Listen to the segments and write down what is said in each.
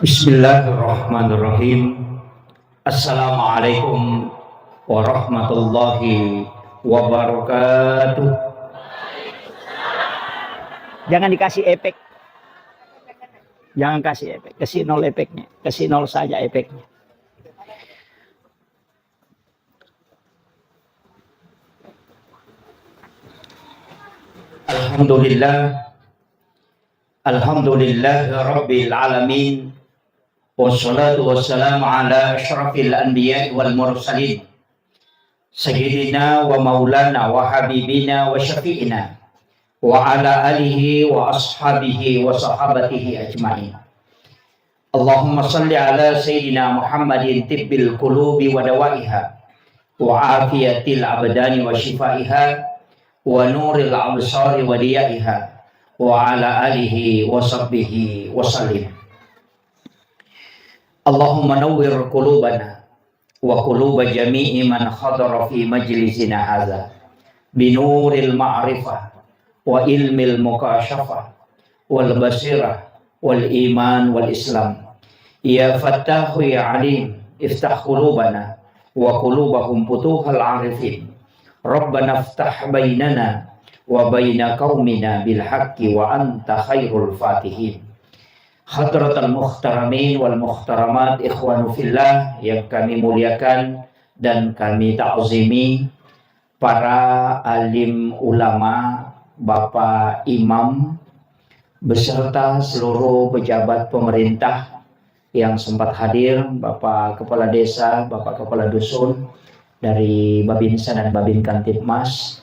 Bismillahirrahmanirrahim. Assalamualaikum warahmatullahi wabarakatuh. Jangan dikasih efek. Jangan kasih efek. Kasih nol efeknya. Kasih nol saja efeknya. Alhamdulillah. Alhamdulillah Rabbil Alamin. Wassalatu wassalamu ala asyrafil anbiya wal mursalin. Sayyidina wa maulana wa habibina wa syafi'ina. Wa ala alihi wa ashabihi wa sahabatihi ajma'in. Allahumma salli ala Sayyidina Muhammadin tibbil qulubi wa dawaiha. Wa afiyatil abdani wa shifaiha. Wa nuril absari wa diyaiha. Wa ala alihi wa sahbihi wa sallim. Allahumma nawwir qulubana wa quluba jami'i man khadara fi majlisina hadza binuril ma'rifah wa ilmil mukashafah wal basirah wal iman wal islam. Ya fattahu ya alim iftah qulubana wa qulubahum futuhal arifin. Rabbana iftah bainana wa baina qaumina bil haqqi wa anta khairul fatihin. Hadratal muhtaramin wal muhtaramat, ikhwanu fillah yang kami muliakan dan kami ta'zimi, para alim ulama, Bapak Imam beserta seluruh pejabat pemerintah yang sempat hadir, Bapak Kepala Desa, Bapak Kepala Dusun dari Babinsa dan Babin Kantipmas,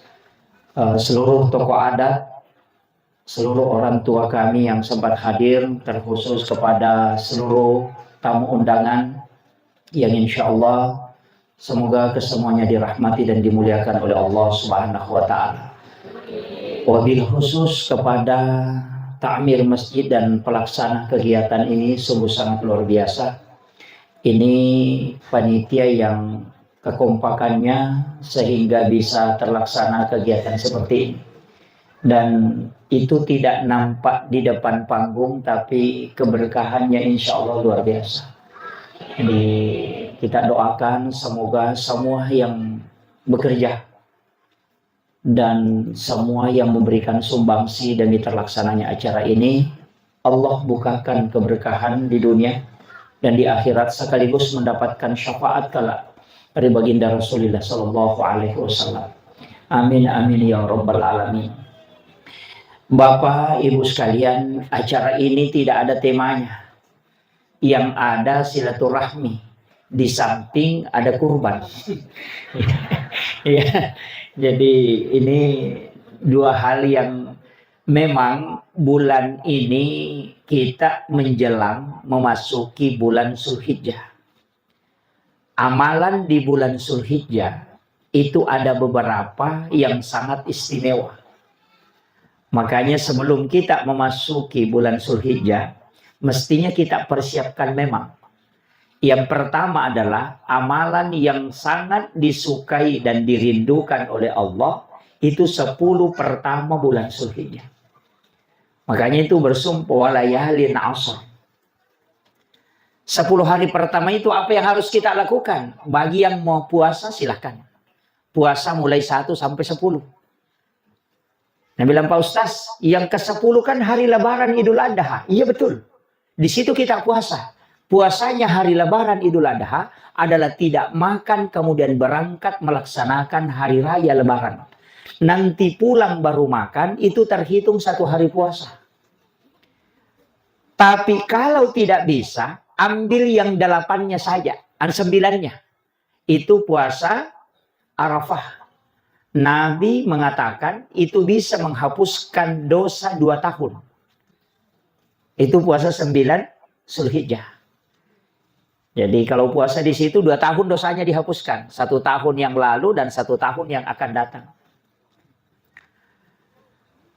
seluruh tokoh adat, seluruh orang tua kami yang sempat hadir, terkhusus kepada seluruh tamu undangan yang insya Allah semoga kesemuanya dirahmati dan dimuliakan oleh Allah Subhanahu wa Ta'ala. Wabil khusus kepada takmir masjid dan pelaksana kegiatan ini sungguh sangat luar biasa. Ini panitia yang kekompakannya sehingga bisa terlaksana kegiatan seperti ini, dan itu tidak nampak di depan panggung, tapi keberkahannya insya Allah luar biasa. Jadi kita doakan semoga semua yang bekerja dan semua yang memberikan sumbangsi demi terlaksananya acara ini, Allah bukakan keberkahan di dunia dan di akhirat, sekaligus mendapatkan syafaat kelak dari baginda Rasulullah Sallallahu Alaihi Wasallam. Amin amin ya rabbal alamin. Bapak Ibu sekalian, acara ini tidak ada temanya. Yang ada silaturahmi, di samping ada kurban. Ya, jadi ini dua hal yang memang bulan ini kita menjelang memasuki bulan Zulhijjah. Amalan di bulan Zulhijjah itu ada beberapa yang sangat istimewa. Makanya sebelum kita memasuki bulan Zulhijjah, mestinya kita persiapkan memang. Yang pertama adalah amalan yang sangat disukai dan dirindukan oleh Allah, itu 10 pertama bulan Zulhijjah. Makanya itu bersumpah walayalin ashr. 10 hari pertama itu apa yang harus kita lakukan? Bagi yang mau puasa silahkan. Puasa mulai 1 sampai 10. Nah bilang Pak Ustaz, yang ke-10 kan hari Lebaran Idul Adha. Iya betul. Di situ kita puasa. Puasanya hari Lebaran Idul Adha adalah tidak makan kemudian berangkat melaksanakan hari raya Lebaran. Nanti pulang baru makan, itu terhitung 1 hari puasa. Tapi kalau tidak bisa, ambil yang 8-nya saja, 9-nya. Itu puasa Arafah. Nabi mengatakan itu bisa menghapuskan dosa 2 tahun. Itu puasa 9 Zulhijjah. Jadi kalau puasa di situ 2 tahun dosanya dihapuskan. 1 tahun yang lalu dan 1 tahun yang akan datang.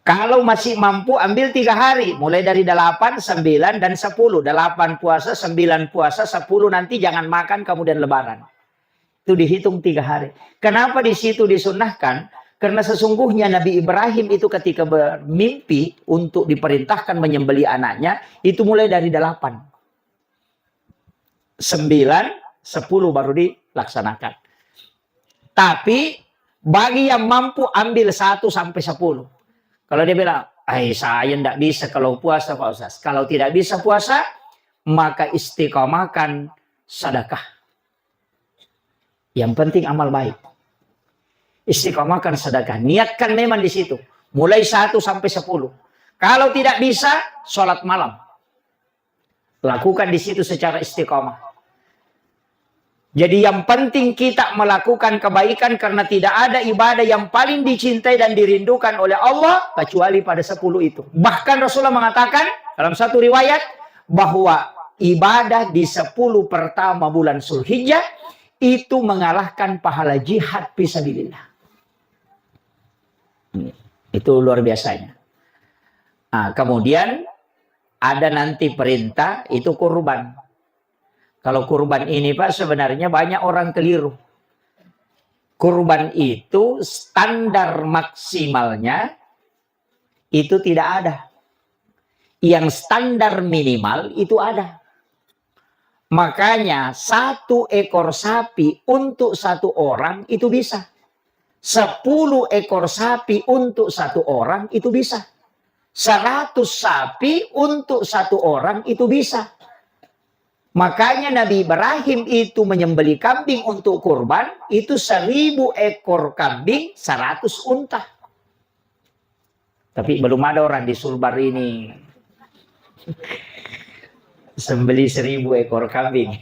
Kalau masih mampu ambil 3 hari. Mulai dari 8, 9, dan 10. 8 puasa, 9 puasa, 10 nanti jangan makan kemudian Lebaran. Itu dihitung 3 hari. Kenapa di situ disunnahkan? Karena sesungguhnya Nabi Ibrahim itu ketika bermimpi untuk diperintahkan menyembelih anaknya, itu mulai dari 8. 10 baru dilaksanakan. Tapi bagi yang mampu ambil 1 sampai 10. Kalau dia bilang, saya tidak bisa kalau puasa Pak Ustaz. Kalau tidak bisa puasa, maka istiqomahkan sedekah. Yang penting amal baik. Istiqomahkan sedekah. Niatkan memang di situ. Mulai 1 sampai 10. Kalau tidak bisa, sholat malam. Lakukan di situ secara istiqomah. Jadi yang penting kita melakukan kebaikan karena tidak ada ibadah yang paling dicintai dan dirindukan oleh Allah kecuali pada 10 itu. Bahkan Rasulullah mengatakan dalam satu riwayat bahwa ibadah di 10 pertama bulan Zulhijjah itu mengalahkan pahala jihad fisabilillah. Itu luar biasanya. Nah, kemudian ada nanti perintah itu kurban. Kalau kurban ini Pak sebenarnya banyak orang keliru. Kurban itu standar maksimalnya itu tidak ada. Yang standar minimal itu ada. Makanya 1 ekor sapi untuk 1 orang itu bisa. 10 ekor sapi untuk 1 orang itu bisa. 100 sapi untuk 1 orang itu bisa. Makanya Nabi Ibrahim itu menyembelih kambing untuk kurban, itu 1000 ekor kambing, 100 unta. Tapi belum ada orang di Sulbar ini sembelih 1000 ekor kambing.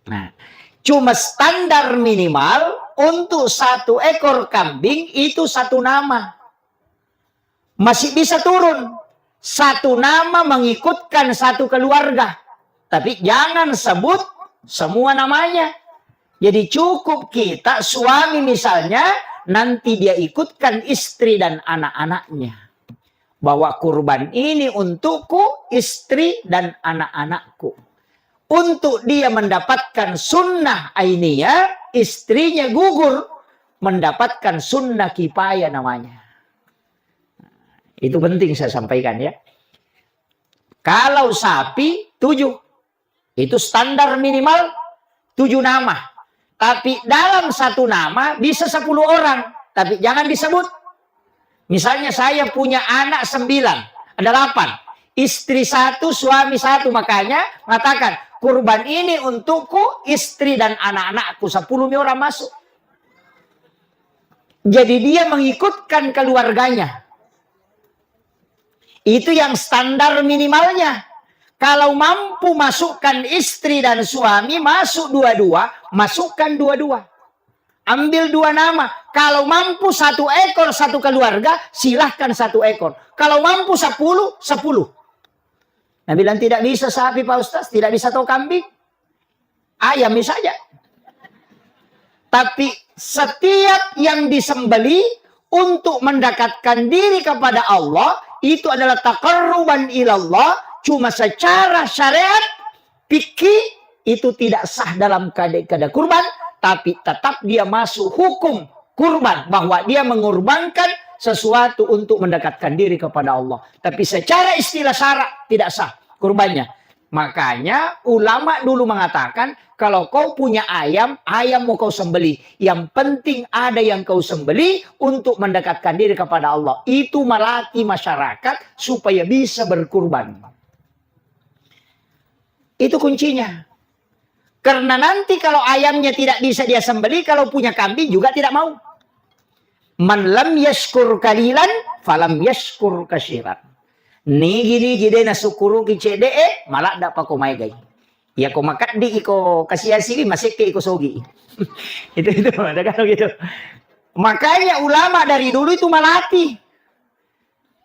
Nah, cuma standar minimal untuk 1 ekor kambing itu 1 nama. Masih bisa turun. 1 nama mengikutkan 1 keluarga. Tapi jangan sebut semua namanya. Jadi cukup kita suami misalnya nanti dia ikutkan istri dan anak-anaknya. Bahwa kurban ini untukku, istri dan anak-anakku. Untuk dia mendapatkan sunnah ainiyah, istrinya gugur mendapatkan sunnah kifayah namanya. Itu penting saya sampaikan ya. Kalau sapi 7. Itu standar minimal 7 nama. Tapi dalam 1 nama bisa 10 orang. Tapi jangan disebut. Misalnya saya punya anak 9. Ada 8. Istri 1, suami 1. Makanya mengatakan kurban ini untukku, istri dan anak-anakku. 10 orang masuk. Jadi dia mengikutkan keluarganya. Itu yang standar minimalnya. Kalau mampu masukkan istri dan suami, masuk dua-dua, masukkan dua-dua. Ambil 2 nama. Kalau mampu 1 ekor, 1 keluarga, silahkan 1 ekor. Kalau mampu 10, 10. Nah, bilang tidak bisa sapi Pak Ustaz, tidak bisa tahu kambing. Ayam saja. Tapi setiap yang disembeli untuk mendekatkan diri kepada Allah, itu adalah taqarruban ilallah. Cuma secara syariat, fikih itu tidak sah dalam keadaan kurban, tapi tetap dia masuk hukum kurban. Bahwa dia mengorbankan sesuatu untuk mendekatkan diri kepada Allah. Tapi secara istilah syara tidak sah kurbannya. Makanya ulama dulu mengatakan, kalau kau punya ayam, ayam mau kau sembelih. Yang penting ada yang kau sembelih untuk mendekatkan diri kepada Allah. Itu melatih masyarakat supaya bisa berkurban. Itu kuncinya. Karena nanti kalau ayamnya tidak bisa dia sembelih, kalau punya kambing juga tidak mau. Man lam yashkur kalilan, falam yashkur kasiran. Ni gini jide na sukuru ki cede malah dak pa ko may gay. Ya ko makat di iko kasih asili masih ke iko sogi. itu ada kan gitu. Makanya ulama dari dulu itu melatih.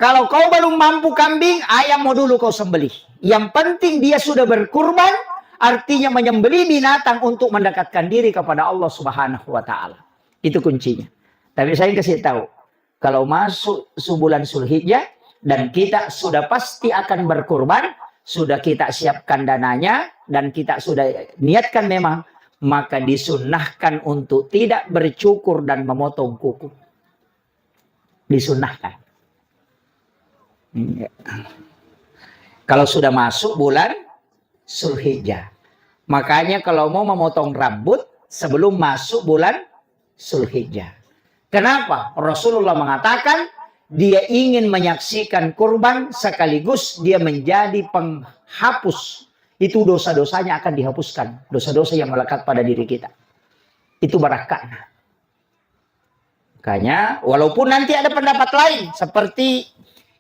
Kalau kau belum mampu kambing, ayam mau dulu kau sembelih. Yang penting dia sudah berkurban, artinya menyembelih binatang untuk mendekatkan diri kepada Allah Subhanahu wa taala. Itu kuncinya. Tapi saya kasih tahu, kalau masuk bulan Zulhijjah dan kita sudah pasti akan berkurban, sudah kita siapkan dananya dan kita sudah niatkan memang, maka disunnahkan untuk tidak bercukur dan memotong kuku. Disunnahkan. Kalau sudah masuk bulan Zulhijjah, Makanya kalau mau memotong rambut sebelum masuk bulan Zulhijjah. Kenapa? Rasulullah mengatakan dia ingin menyaksikan kurban sekaligus dia menjadi penghapus. Itu dosa-dosanya akan dihapuskan. Dosa-dosa yang melekat pada diri kita. Itu barakah. Makanya walaupun nanti ada pendapat lain. Seperti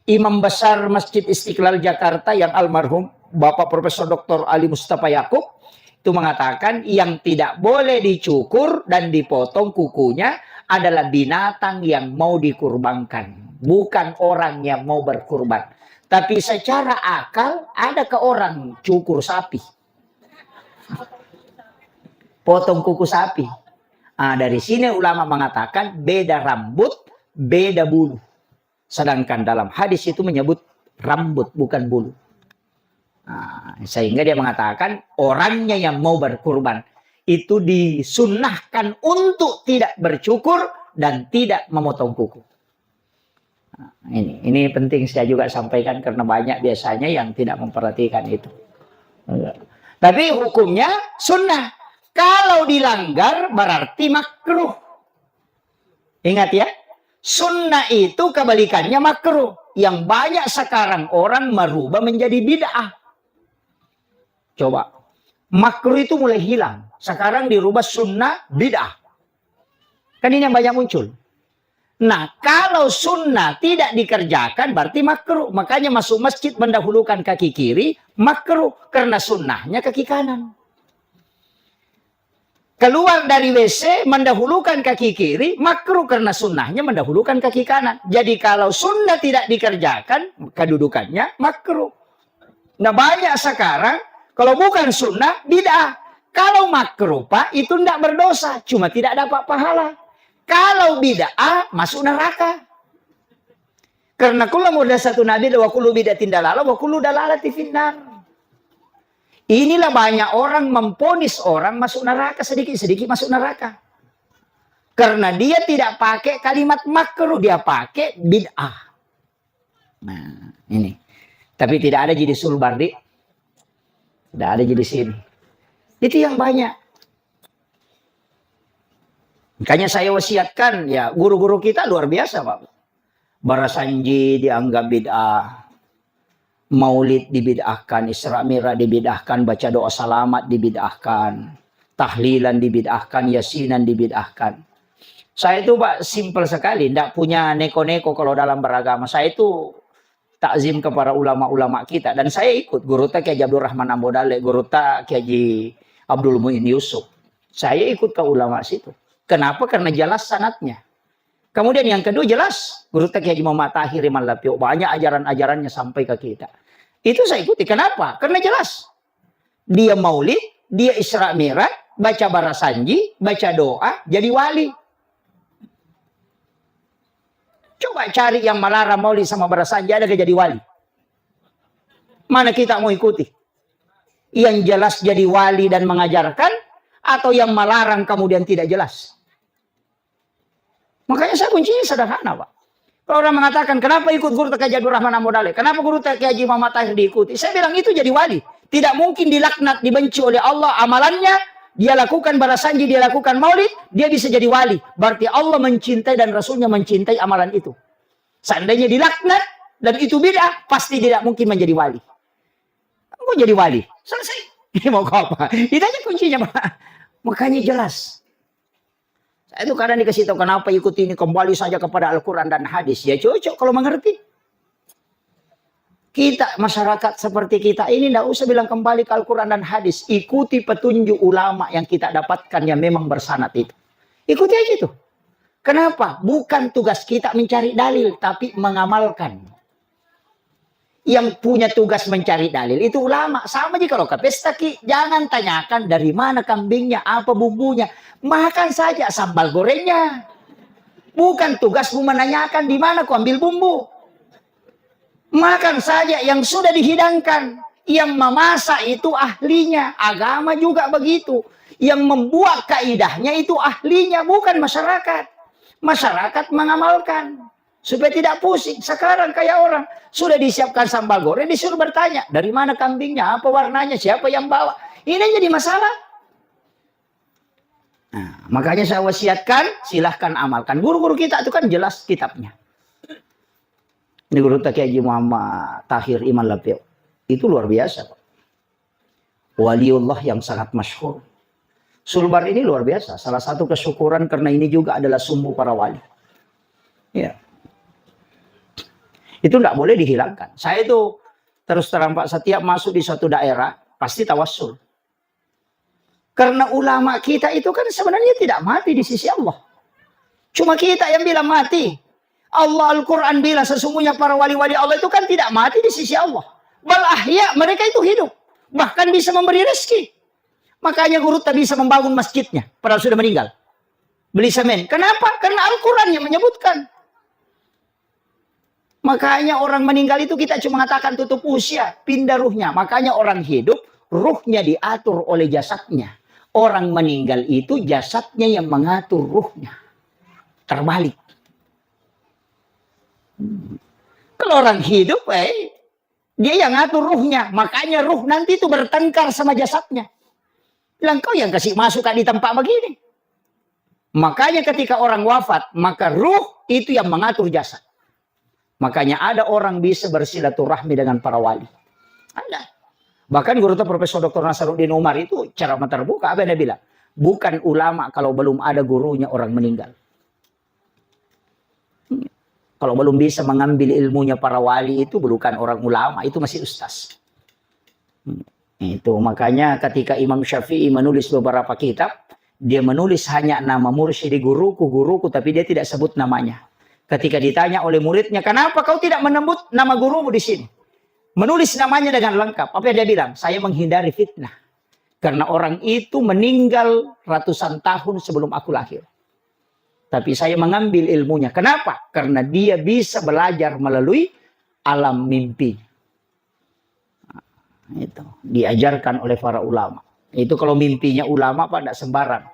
Imam Besar Masjid Istiqlal Jakarta yang almarhum Bapak Profesor Dr. Ali Mustafa Yakub. Itu mengatakan yang tidak boleh dicukur dan dipotong kukunya adalah binatang yang mau dikurbankan. Bukan orang yang mau berkurban. Tapi secara akal ada ke orang cukur sapi. Potong kuku sapi. Nah, dari sini ulama mengatakan beda rambut, beda bulu. Sedangkan dalam hadis itu menyebut rambut bukan bulu. Nah, sehingga dia mengatakan orangnya yang mau berkurban itu disunnahkan untuk tidak bercukur dan tidak memotong kuku. Nah, ini penting saya juga sampaikan karena banyak biasanya yang tidak memperhatikan itu. Tapi hukumnya sunnah. Kalau dilanggar berarti makruh. Ingat ya, sunnah itu kebalikannya makruh. Yang banyak sekarang orang merubah menjadi bid'ah. Coba, makruh itu mulai hilang. Sekarang dirubah sunnah bid'ah. Kan ini yang banyak muncul. Nah, kalau sunnah tidak dikerjakan berarti makruh. Makanya masuk masjid mendahulukan kaki kiri, makruh. Karena sunnahnya kaki kanan. Keluar dari WC mendahulukan kaki kiri, makruh. Karena sunnahnya mendahulukan kaki kanan. Jadi kalau sunnah tidak dikerjakan, kedudukannya makruh. Nah, banyak sekarang kalau bukan sunnah, bid'ah. Kalau makruh, Pak, itu tidak berdosa. Cuma tidak dapat pahala. Kalau bid'ah, masuk neraka. Karena kullu muhdatsatun nabi wa kullu bid'atin dalalah wa kullu dalalati finnar. Inilah banyak orang memponis orang masuk neraka. Sedikit-sedikit masuk neraka. Karena dia tidak pakai kalimat makruh. Dia pakai bid'ah. Nah, ini. Tapi tidak ada jadi sulbardi. Tidak ada jadi sini. Itu yang banyak. Makanya saya wasiatkan, ya guru-guru kita luar biasa, Pak. Barasanji dianggap bid'ah. Maulid dibid'ahkan. Isra Mi'raj dibid'ahkan. Baca doa salamat dibid'ahkan. Tahlilan dibid'ahkan. Yasinan dibid'ahkan. Saya itu, Pak, simpel sekali. Tidak punya neko-neko kalau dalam beragama. Saya itu takzim kepada ulama-ulama kita. Dan saya ikut. Guru ta Kiai Abdul Rahman Ambodale. Guru ta Kiai Abdul Muin Yusuf. Saya ikut ke ulama situ. Kenapa? Karena jelas sanatnya. Kemudian yang kedua jelas. Guru ta Kiai Muhammad Tahir Iman Lapio. Banyak ajaran-ajarannya sampai ke kita. Itu saya ikuti. Kenapa? Karena jelas. Dia maulid. Dia Isra Mi'raj. Baca barasanji. Baca doa. Jadi wali. Coba cari yang melarang maulid sama barasanji ada gak jadi wali? Mana kita mau ikuti? Yang jelas jadi wali dan mengajarkan atau yang melarang kemudian tidak jelas? Makanya saya kuncinya sederhana, Pak. Kalau orang mengatakan kenapa ikut guru Kiai Abdul Rahman Ambodale? Kenapa guru Kiai Muhammad Tahir diikuti? Saya bilang itu jadi wali. Tidak mungkin dilaknat, dibenci oleh Allah amalannya. Dia lakukan barasanji, dia lakukan maulid, dia bisa jadi wali. Berarti Allah mencintai dan Rasulnya mencintai amalan itu. Seandainya dilaknat dan itu bid'ah, pasti tidak mungkin menjadi wali. Mau jadi wali? Selesai. Ini mau apa? Itu aja kuncinya, Pak. Makanya jelas. Saya itu kadang dikasih tahu kenapa ikut ini kembali saja kepada Al-Quran dan hadis. Ya cocok kalau mengerti. Kita, masyarakat seperti kita ini tidak usah bilang kembali ke Al-Quran dan hadis. Ikuti petunjuk ulama yang kita dapatkan yang memang bersanad itu. Ikuti aja itu. Kenapa? Bukan tugas kita mencari dalil, tapi mengamalkan. Yang punya tugas mencari dalil itu ulama. Sama aja kalau ke pesta, jangan tanyakan dari mana kambingnya, apa bumbunya. Makan saja sambal gorengnya. Bukan tugasmu menanyakan di mana ku ambil bumbu. Makan saja yang sudah dihidangkan. Yang memasak itu ahlinya. Agama juga begitu. Yang membuat kaidahnya itu ahlinya, bukan masyarakat. Masyarakat mengamalkan. Supaya tidak pusing. Sekarang kayak orang sudah disiapkan sambal goreng, disuruh bertanya. Dari mana kambingnya, apa warnanya, siapa yang bawa. Ini jadi masalah. Nah, makanya saya wasiatkan, silahkan amalkan. Guru-guru kita itu kan jelas kitabnya. Ini guru Kiai Haji Muhammad Tahir Iman Lapio. Itu luar biasa. Waliullah yang sangat masyhur. Sulbar ini luar biasa. Salah satu kesyukuran karena ini juga adalah sumbu para wali. Ya. Itu tidak boleh dihilangkan. Saya itu terus terang Pak, setiap masuk di suatu daerah pasti tawassul. Karena ulama kita itu kan sebenarnya tidak mati di sisi Allah. Cuma kita yang bilang mati. Allah Al-Quran bilang sesungguhnya para wali-wali Allah itu kan tidak mati di sisi Allah. Bal ahya, mereka itu hidup. Bahkan bisa memberi rezeki. Makanya guru tak bisa membangun masjidnya. Padahal sudah meninggal. Beli semen. Kenapa? Karena Al-Quran yang menyebutkan. Makanya orang meninggal itu kita cuma mengatakan tutup usia. Pindah ruhnya. Makanya orang hidup, ruhnya diatur oleh jasadnya. Orang meninggal itu jasadnya yang mengatur ruhnya. Terbalik. Kalau orang hidup, dia yang ngatur ruhnya. Makanya ruh nanti itu bertengkar sama jasadnya. Bilang, kau yang kasih masukan di tempat begini. Makanya ketika orang wafat, maka ruh itu yang mengatur jasad. Makanya ada orang bisa bersilaturahmi dengan para wali. Ada. Bahkan guru Profesor Dr. Nasaruddin Umar itu cara terbuka. Apa yang dia bilang? Bukan ulama kalau belum ada gurunya orang meninggal. Kalau belum bisa mengambil ilmunya para wali itu bukan orang ulama, itu masih ustaz. Itu makanya ketika Imam Syafi'i menulis beberapa kitab, dia menulis hanya nama mursyidi guruku, tapi dia tidak sebut namanya. Ketika ditanya oleh muridnya, kenapa kau tidak menyebut nama gurumu di sini? Menulis namanya dengan lengkap. Apa yang dia bilang? Saya menghindari fitnah. Karena orang itu meninggal ratusan tahun sebelum aku lahir. Tapi saya mengambil ilmunya. Kenapa? Karena dia bisa belajar melalui alam mimpi. Itu diajarkan oleh para ulama. Itu kalau mimpinya ulama Pak, tidak sembarang.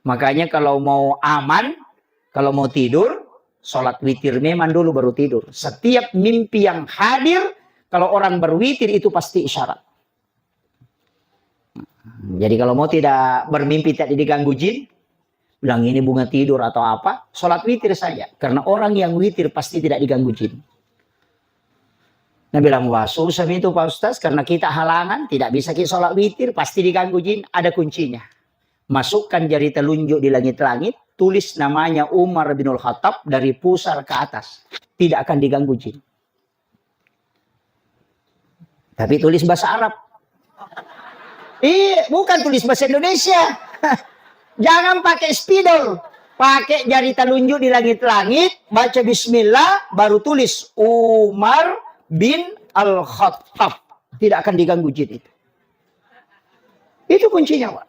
Makanya kalau mau aman, kalau mau tidur, sholat witir memang dulu baru tidur. Setiap mimpi yang hadir, kalau orang berwitir itu pasti isyarat. Jadi kalau mau tidak bermimpi, tidak diganggu jin, bilang ini bunga tidur atau apa, sholat witir saja. Karena orang yang witir pasti tidak diganggu jin. Nah bilang, wah susah itu Pak Ustaz, karena kita halangan, tidak bisa kita sholat witir, pasti diganggu jin. Ada kuncinya. Masukkan jari telunjuk di langit-langit, tulis namanya Umar bin Khattab dari pusar ke atas. Tidak akan diganggu jin. Tapi tulis bahasa Arab. Bukan tulis bahasa Indonesia. Jangan pakai spidol. Pakai jari telunjuk di langit-langit. Baca bismillah. Baru tulis Umar bin Al-Khattab. Tidak akan diganggu jin itu. Itu kuncinya Pak.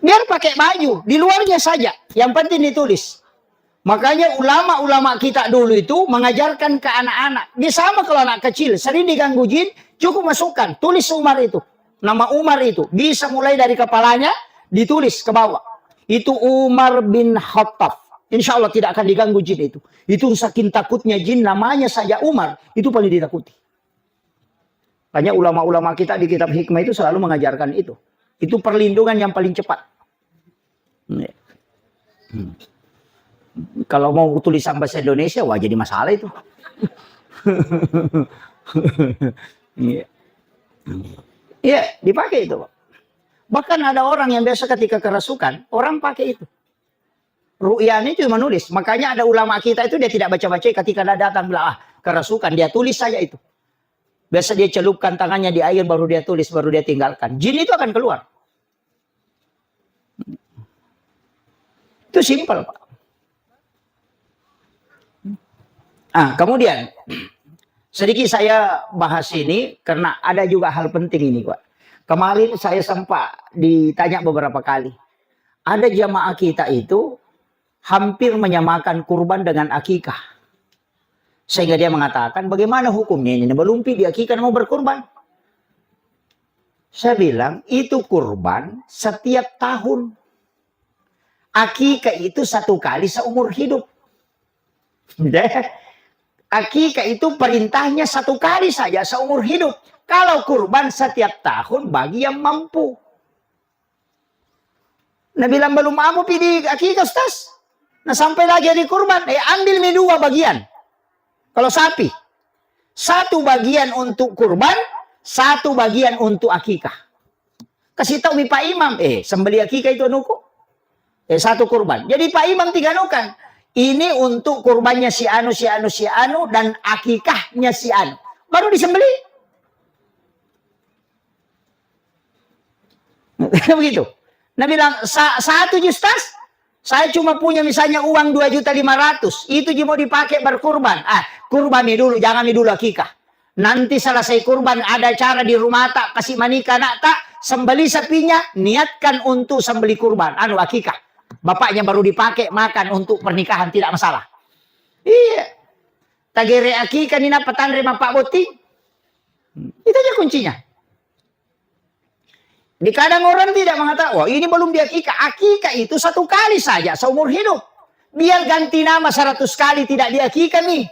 Biar pakai baju. Di luarnya saja. Yang penting ditulis. Makanya ulama-ulama kita dulu itu mengajarkan ke anak-anak. Dia sama kalau anak kecil. Sering diganggu jin. Cukup masukkan. Tulis Umar itu. Nama Umar itu bisa mulai dari kepalanya ditulis ke bawah. Itu Umar bin Khattab. Insya Allah tidak akan diganggu jin itu. Itu saking takutnya jin namanya saja Umar. Itu paling ditakuti. Hanya ulama-ulama kita di kitab hikmah itu selalu mengajarkan itu. Itu perlindungan yang paling cepat. Kalau mau tulisan bahasa Indonesia, wah jadi masalah itu. Iya, dipakai itu. Bahkan ada orang yang biasa ketika kerasukan, orang pakai itu. Ru'yani itu menulis. Makanya ada ulama kita itu dia tidak baca-baca ketika dia datang bilang, kerasukan. Dia tulis saja itu. Biasa dia celupkan tangannya di air, baru dia tulis, baru dia tinggalkan. Jin itu akan keluar. Itu simpel, Pak. Kemudian sedikit saya bahas ini karena ada juga hal penting ini, Pak. Kemarin saya sempat ditanya beberapa kali. Ada jamaah kita itu hampir menyamakan kurban dengan akikah. Sehingga dia mengatakan, bagaimana hukumnya ini? Belum di akikah mau berkurban. Saya bilang, itu kurban setiap tahun. Akikah itu 1 kali seumur hidup. akikah itu perintahnya 1 kali saja seumur hidup. Kalau kurban setiap tahun bagi yang mampu. Nah bilang belum mampu pilih akikah Ustaz. Nah sampai lagi di kurban, ambil 2 bagian. Kalau sapi, 1 bagian untuk kurban, 1 bagian untuk akikah. Kasih tahu Pak Imam, sembeli akikah itu anuku. 1 kurban. Jadi Pak Imam tiganukan. Ini untuk kurbannya si anu, si anu, si anu, dan akikahnya si anu. Baru disembeli. Begitu. Nah bilang, 1 Ustaz, saya cuma punya misalnya uang 2.500.000. Itu mau dipakai berkurban. Kurban dulu, jangan dulu akikah. Nanti selesai kurban ada cara di rumah tak, kasih manika nak tak, sembeli sapinya, niatkan untuk sembeli kurban. Akikah. Bapaknya baru dipakai makan untuk pernikahan, tidak masalah. Iya. Tagere akikah nina petandre Pak Boti. Itu aja kuncinya. Di kadang orang tidak mengatakan, wah ini belum diakikah. Akikah itu 1 kali saja seumur hidup. Biar ganti nama 100 kali tidak diakikah nih.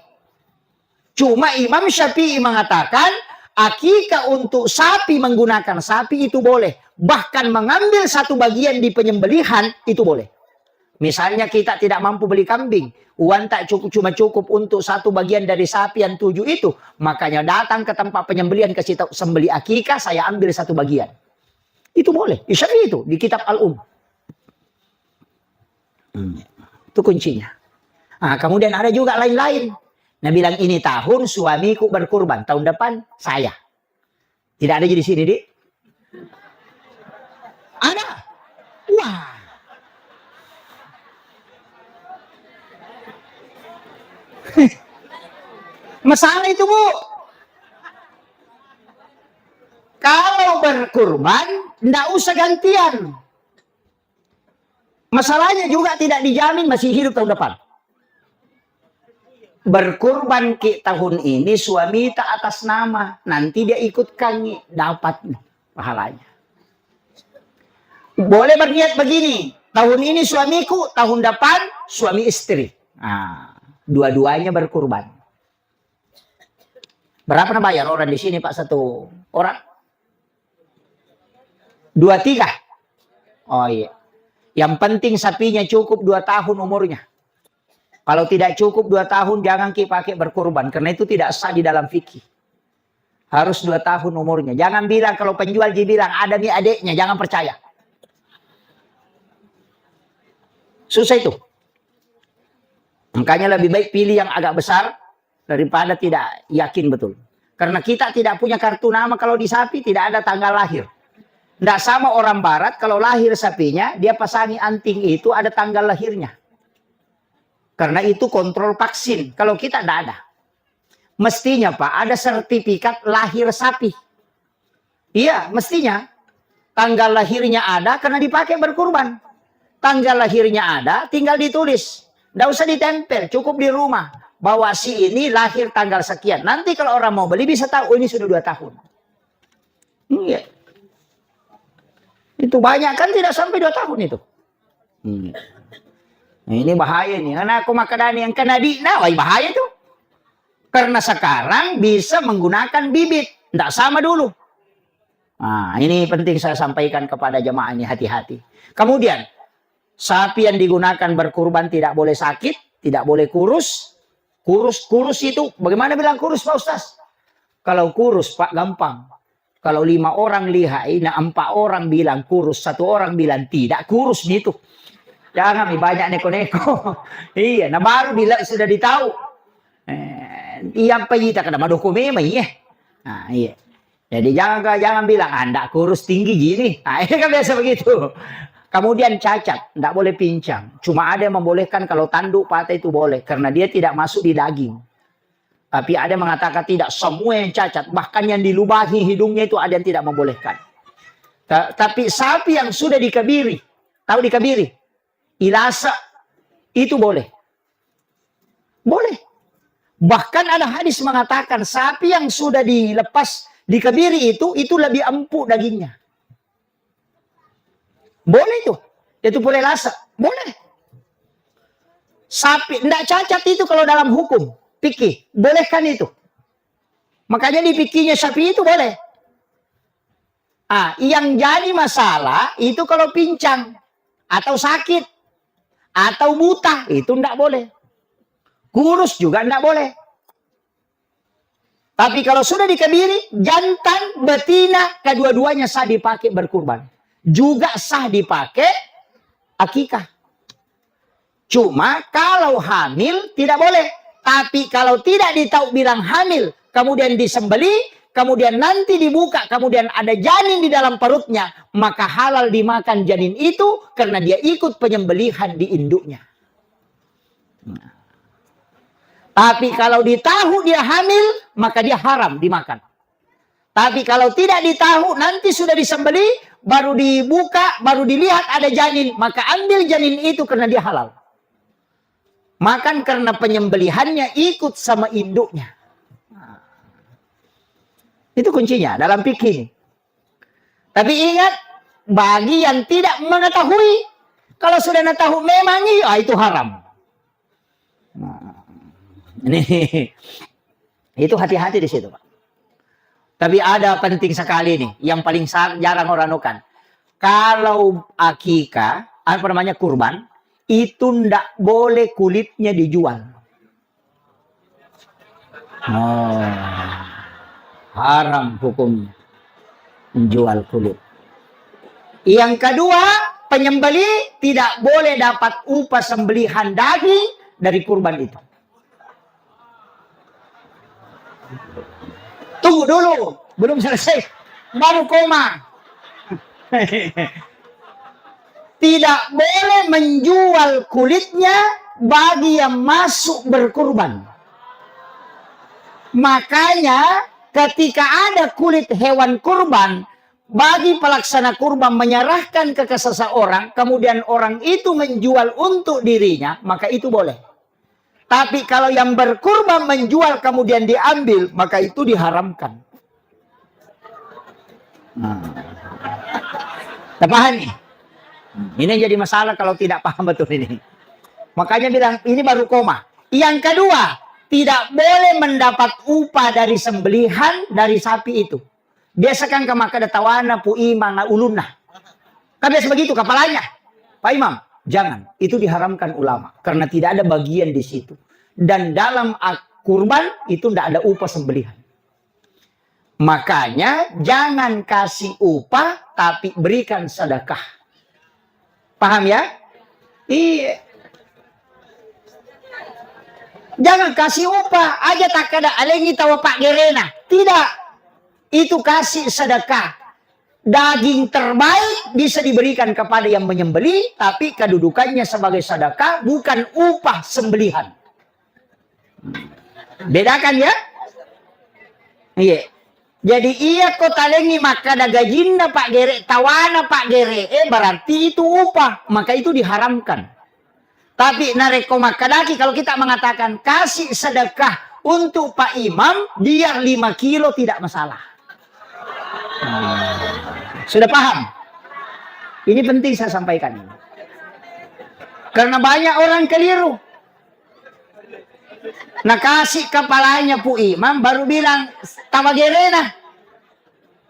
Cuma Imam Syafi'i mengatakan, akikah untuk sapi menggunakan sapi itu boleh. Bahkan mengambil 1 bagian di penyembelihan itu boleh. Misalnya kita tidak mampu beli kambing. Uang tak cukup, cuma cukup untuk 1 bagian dari sapi yang 7 itu. Makanya datang ke tempat penyembelihan, kasih tahu, sembeli akikah saya ambil 1 bagian. Itu boleh. Syafi'i itu di kitab Al-Um. Itu kuncinya. Kemudian ada juga lain-lain. Nah bilang ini tahun suamiku berkurban. Tahun depan saya. Tidak ada di sini, Dik? Ada. Wah. Masalah itu, Bu. Kalau berkurban, tidak usah gantian. Masalahnya juga tidak dijamin masih hidup tahun depan. Berkurban ke tahun ini suami tak atas nama. Nanti dia ikutkan dapat pahalanya. Boleh berniat begini. Tahun ini suamiku, tahun depan suami istri. Dua-duanya berkurban. Berapa bayar orang di sini Pak 1 orang? 2, 3. Oh iya. Yang penting sapinya cukup 2 tahun umurnya. Kalau tidak cukup 2 tahun jangan pakai berkurban. Karena itu tidak sah di dalam fikih. Harus 2 tahun umurnya. Jangan bilang kalau penjual dia bilang ada nih adiknya. Jangan percaya. Susah itu. Makanya lebih baik pilih yang agak besar daripada tidak yakin betul. Karena kita tidak punya kartu nama kalau di sapi tidak ada tanggal lahir. Tidak sama orang barat, kalau lahir sapinya, dia pasangi anting itu ada tanggal lahirnya. Karena itu kontrol vaksin. Kalau kita tidak ada. Mestinya Pak, ada sertifikat lahir sapi. Iya, mestinya. Tanggal lahirnya ada karena dipakai berkurban. Tanggal lahirnya ada, tinggal ditulis. Tidak usah ditempel, cukup di rumah. Bahwa si ini lahir tanggal sekian. Nanti kalau orang mau beli bisa tahu, ini sudah 2 tahun. Iya. Itu banyak kan tidak sampai 2 tahun itu. Nah, ini bahaya nih. Karena aku makan yang kena bahaya tuh. Karena sekarang bisa menggunakan bibit. Tidak sama dulu. Nah, ini penting saya sampaikan kepada jemaah ini, hati-hati. Kemudian, sapi yang digunakan berkurban tidak boleh sakit, tidak boleh kurus. Kurus itu, bagaimana bilang kurus Pak Ustaz? Kalau kurus Pak gampang. Kalau 5 orang lihai, 4 orang bilang kurus, 1 orang bilang tidak kurus gitu. Jangan banyak neko-neko. Iya, nah baru sudah ditahu. Iya apa kita kena dokumen ya. Nah, iya. Jadi jangan bilang Anda kurus tinggi gini. Nah, ini kan biasa begitu. Kemudian cacat, tidak boleh pincang. Cuma ada yang membolehkan kalau tanduk patah itu boleh karena dia tidak masuk di daging. Tapi ada yang mengatakan tidak, semua yang cacat, bahkan yang dilubahi hidungnya itu ada yang tidak membolehkan. Tapi sapi yang sudah dikebiri, tahu dikebiri? Ilasa, itu boleh. Boleh. Bahkan ada hadis mengatakan sapi yang sudah dilepas, dikebiri itu lebih empuk dagingnya. Boleh itu. Itu boleh lasa. Boleh. Sapi, tidak cacat itu kalau dalam hukum. fikih. Bolehkan itu? Makanya di fikihnya Syafi'i itu boleh. Yang jadi masalah itu kalau pincang atau sakit atau buta, itu enggak boleh. Kurus juga enggak boleh. Tapi kalau sudah dikebiri, jantan, betina, kedua-duanya sah dipakai berkurban. Juga sah dipakai akikah. Cuma kalau hamil tidak boleh. Tapi kalau tidak ditahu bilang hamil, kemudian disembeli, kemudian nanti dibuka, kemudian ada janin di dalam perutnya, maka halal dimakan janin itu karena dia ikut penyembelihan di induknya. Tapi kalau ditahu dia hamil, maka dia haram dimakan. Tapi kalau tidak ditahu, nanti sudah disembeli, baru dibuka, baru dilihat ada janin, maka ambil janin itu karena dia halal. Makan karena penyembelihannya ikut sama induknya. Itu kuncinya dalam fikih. Tapi ingat, bagi yang tidak mengetahui, kalau sudah tahu memang itu haram. Ini itu hati-hati di situ, Pak. Tapi ada penting sekali nih, yang paling jarang orang lakukan. Kalau akikah, apa namanya kurban, itu ndak boleh kulitnya dijual. Haram hukumnya menjual kulit. Yang kedua, penyembeli tidak boleh dapat upah sembelihan daging dari kurban itu. Tunggu dulu, belum selesai, baru koma. Tidak boleh menjual kulitnya bagi yang masuk berkurban. Makanya ketika ada kulit hewan kurban, bagi pelaksana kurban menyerahkan ke seseorang, kemudian orang itu menjual untuk dirinya, maka itu boleh. Tapi kalau yang berkurban menjual kemudian diambil, maka itu diharamkan. Paham nih? Ini jadi masalah kalau tidak paham betul ini. Makanya bilang ini baru koma. Yang kedua, tidak boleh mendapat upah dari sembelihan dari sapi itu. Biasakan ke maka tawana pu imang na ulunah. Kan biasa begitu kepalanya. Pak Imam, jangan. Itu diharamkan ulama karena tidak ada bagian di situ. Dan dalam kurban itu tidak ada upah sembelihan. Makanya jangan kasih upah tapi berikan sedekah. Paham ya? Iya. Jangan kasih upah aja tak ada alengi tawa Pak Gerena. Tidak. Itu kasih sedekah. Daging terbaik bisa diberikan kepada yang menyembelih, tapi kedudukannya sebagai sedekah bukan upah sembelihan. Bedakan ya? Iya. Jadi iya kok talengi maka ada gajinna Pak Gere, tawana Pak Gere, berarti itu upah, maka itu diharamkan. Tapi nareko makadaki kalau kita mengatakan kasih sedekah untuk Pak Imam, biar 5 kilo tidak masalah. Sudah paham? Ini penting saya sampaikan. Karena banyak orang keliru. Nah kasih kepalanya Pu Imam baru bilang tawagerena.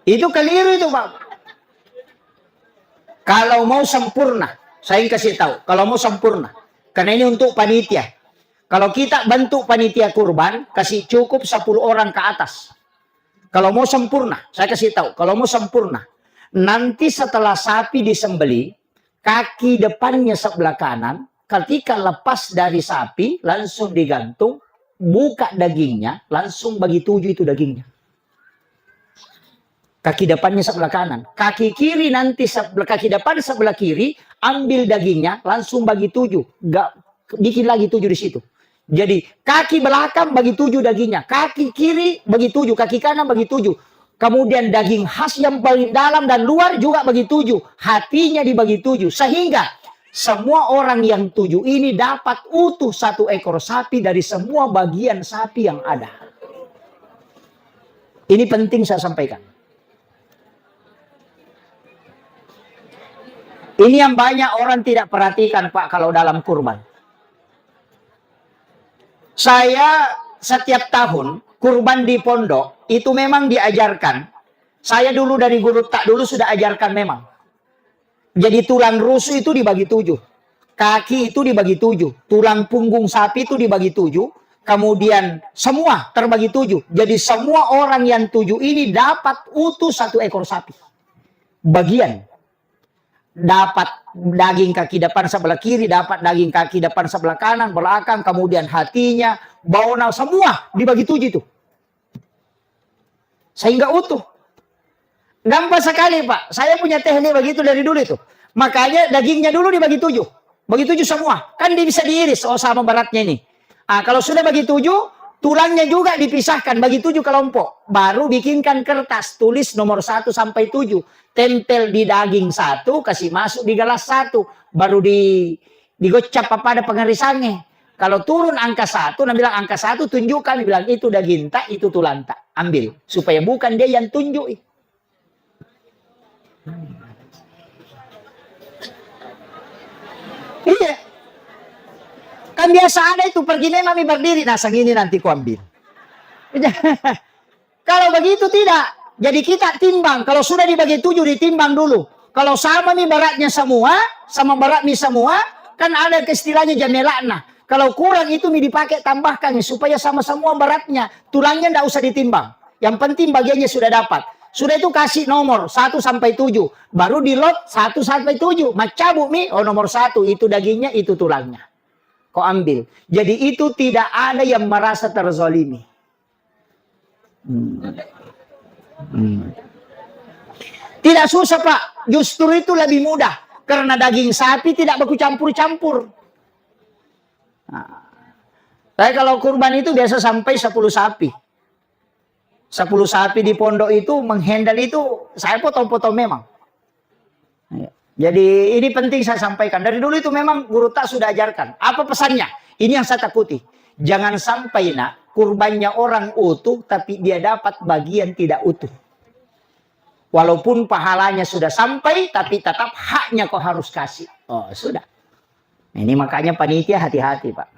Itu keliru itu Pak. Kalau mau sempurna, saya kasih tahu. Kalau mau sempurna, karena ini untuk panitia. Kalau kita bentuk panitia kurban, kasih cukup 10 orang ke atas. Kalau mau sempurna, saya kasih tahu. Kalau mau sempurna, nanti setelah sapi disembeli, kaki depannya sebelah kanan, ketika lepas dari sapi, langsung digantung, buka dagingnya, langsung bagi 7 itu dagingnya. Kaki depannya sebelah kanan. Kaki kiri nanti, kaki depan sebelah kiri, ambil dagingnya, langsung bagi 7. Gak, bikin lagi 7 di situ. Jadi, kaki belakang bagi 7 dagingnya. Kaki kiri bagi 7, kaki kanan bagi 7. Kemudian daging khas yang paling dalam dan luar juga bagi 7. Hatinya dibagi 7. Sehingga semua orang yang 7 ini dapat utuh 1 ekor sapi dari semua bagian sapi yang ada. Ini penting saya sampaikan. Ini yang banyak orang tidak perhatikan Pak kalau dalam kurban. Saya setiap tahun kurban di pondok itu memang diajarkan. Saya dulu dari guru tak dulu sudah ajarkan memang. Jadi tulang rusuk itu dibagi 7. Kaki itu dibagi 7. Tulang punggung sapi itu dibagi 7. Kemudian semua terbagi 7. Jadi semua orang yang 7 ini dapat utuh 1 ekor sapi. Bagian. Dapat daging kaki depan sebelah kiri, dapat daging kaki depan sebelah kanan, belakang, kemudian hatinya, bawah, semua dibagi 7 itu. Sehingga utuh. Gampang sekali, Pak. Saya punya teknik begitu dari dulu itu. Makanya dagingnya dulu dibagi 7. Bagi 7 semua. Kan dia bisa diiris. Oh, sama beratnya ini. Kalau sudah bagi 7, tulangnya juga dipisahkan. Bagi 7 kelompok. Baru bikinkan kertas. Tulis nomor 1 sampai 7. Tempel di daging 1. Kasih masuk di gelas 1. Baru digocap pada pengerisannya. Kalau turun angka 1, nah bilang angka 1 tunjukkan. Bilang itu daging tak, itu tulang tak. Ambil. Supaya bukan dia yang tunjuk. Iya. Kan biasa ada itu pergi mami berdiri. Nah segini nanti ku ambil. Kalau begitu tidak. Jadi kita timbang. Kalau sudah dibagi 7 ditimbang dulu. Kalau sama nih beratnya semua. Sama berat nih semua. Kan ada istilahnya jamelakna. Kalau kurang itu nih dipakai tambahkan. Supaya sama semua beratnya. Tulangnya tidak usah ditimbang. Yang penting bagiannya sudah dapat. Sudah itu kasih nomor 1 sampai 7. Baru di lot 1 sampai 7. Macabuk nih. Oh nomor 1. Itu dagingnya, itu tulangnya. Kau ambil. Jadi itu tidak ada yang merasa terzolimi. Tidak susah, Pak. Justru itu lebih mudah. Karena daging sapi tidak baku campur-campur. Saya kalau kurban itu biasa sampai 10 sapi. 10 sapi di pondok itu menghandle itu saya potong-potong memang. Jadi ini penting saya sampaikan. Dari dulu itu memang guru tak sudah ajarkan. Apa pesannya? Ini yang saya takuti. Jangan sampai nak kurbannya orang utuh tapi dia dapat bagian tidak utuh. Walaupun pahalanya sudah sampai tapi tetap haknya kau harus kasih. Oh sudah. Ini makanya panitia hati-hati Pak.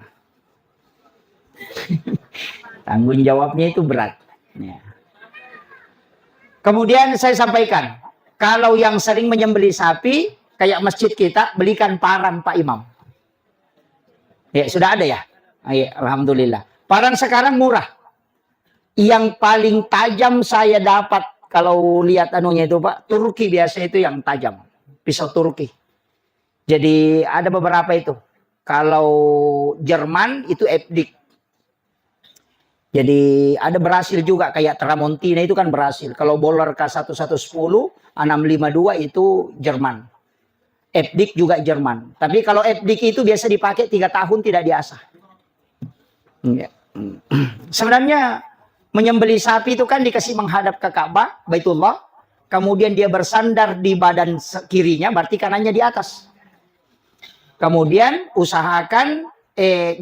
Tanggung jawabnya itu berat. Ya. Kemudian saya sampaikan, kalau yang sering menyembelih sapi, kayak masjid kita, belikan parang Pak Imam. Ya, sudah ada ya? Ya Alhamdulillah. Parang sekarang murah. Yang paling tajam saya dapat, kalau lihat anunya itu Pak, Turki biasa itu yang tajam. Pisau Turki. Jadi ada beberapa itu. Kalau Jerman itu Epdik. Jadi ada berhasil juga kayak Tramontina itu kan berhasil. Kalau Boller K1110, 652 itu Jerman. Epdik juga Jerman. Tapi kalau Epdik itu biasa dipakai 3 tahun tidak diasah. Sebenarnya menyembelih sapi itu kan dikasih menghadap ke Ka'bah, Baitullah. Kemudian dia bersandar di badan kirinya, berarti kanannya di atas. Kemudian usahakan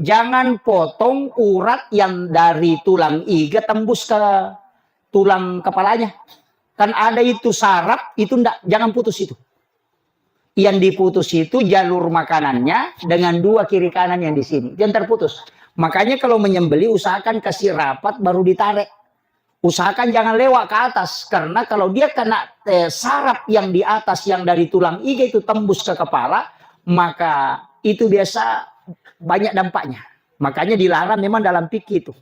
jangan potong urat yang dari tulang iga tembus ke tulang kepalanya. Kan ada itu saraf, itu enggak, jangan putus itu. Yang diputus itu jalur makanannya dengan 2 kiri kanan yang di sini. Jangan terputus. Makanya kalau menyembelih usahakan kasih rapat baru ditarik. Usahakan jangan lewat ke atas. Karena kalau dia kena saraf yang di atas yang dari tulang iga itu tembus ke kepala, maka itu biasa banyak dampaknya. Makanya dilarang memang dalam fikih itu.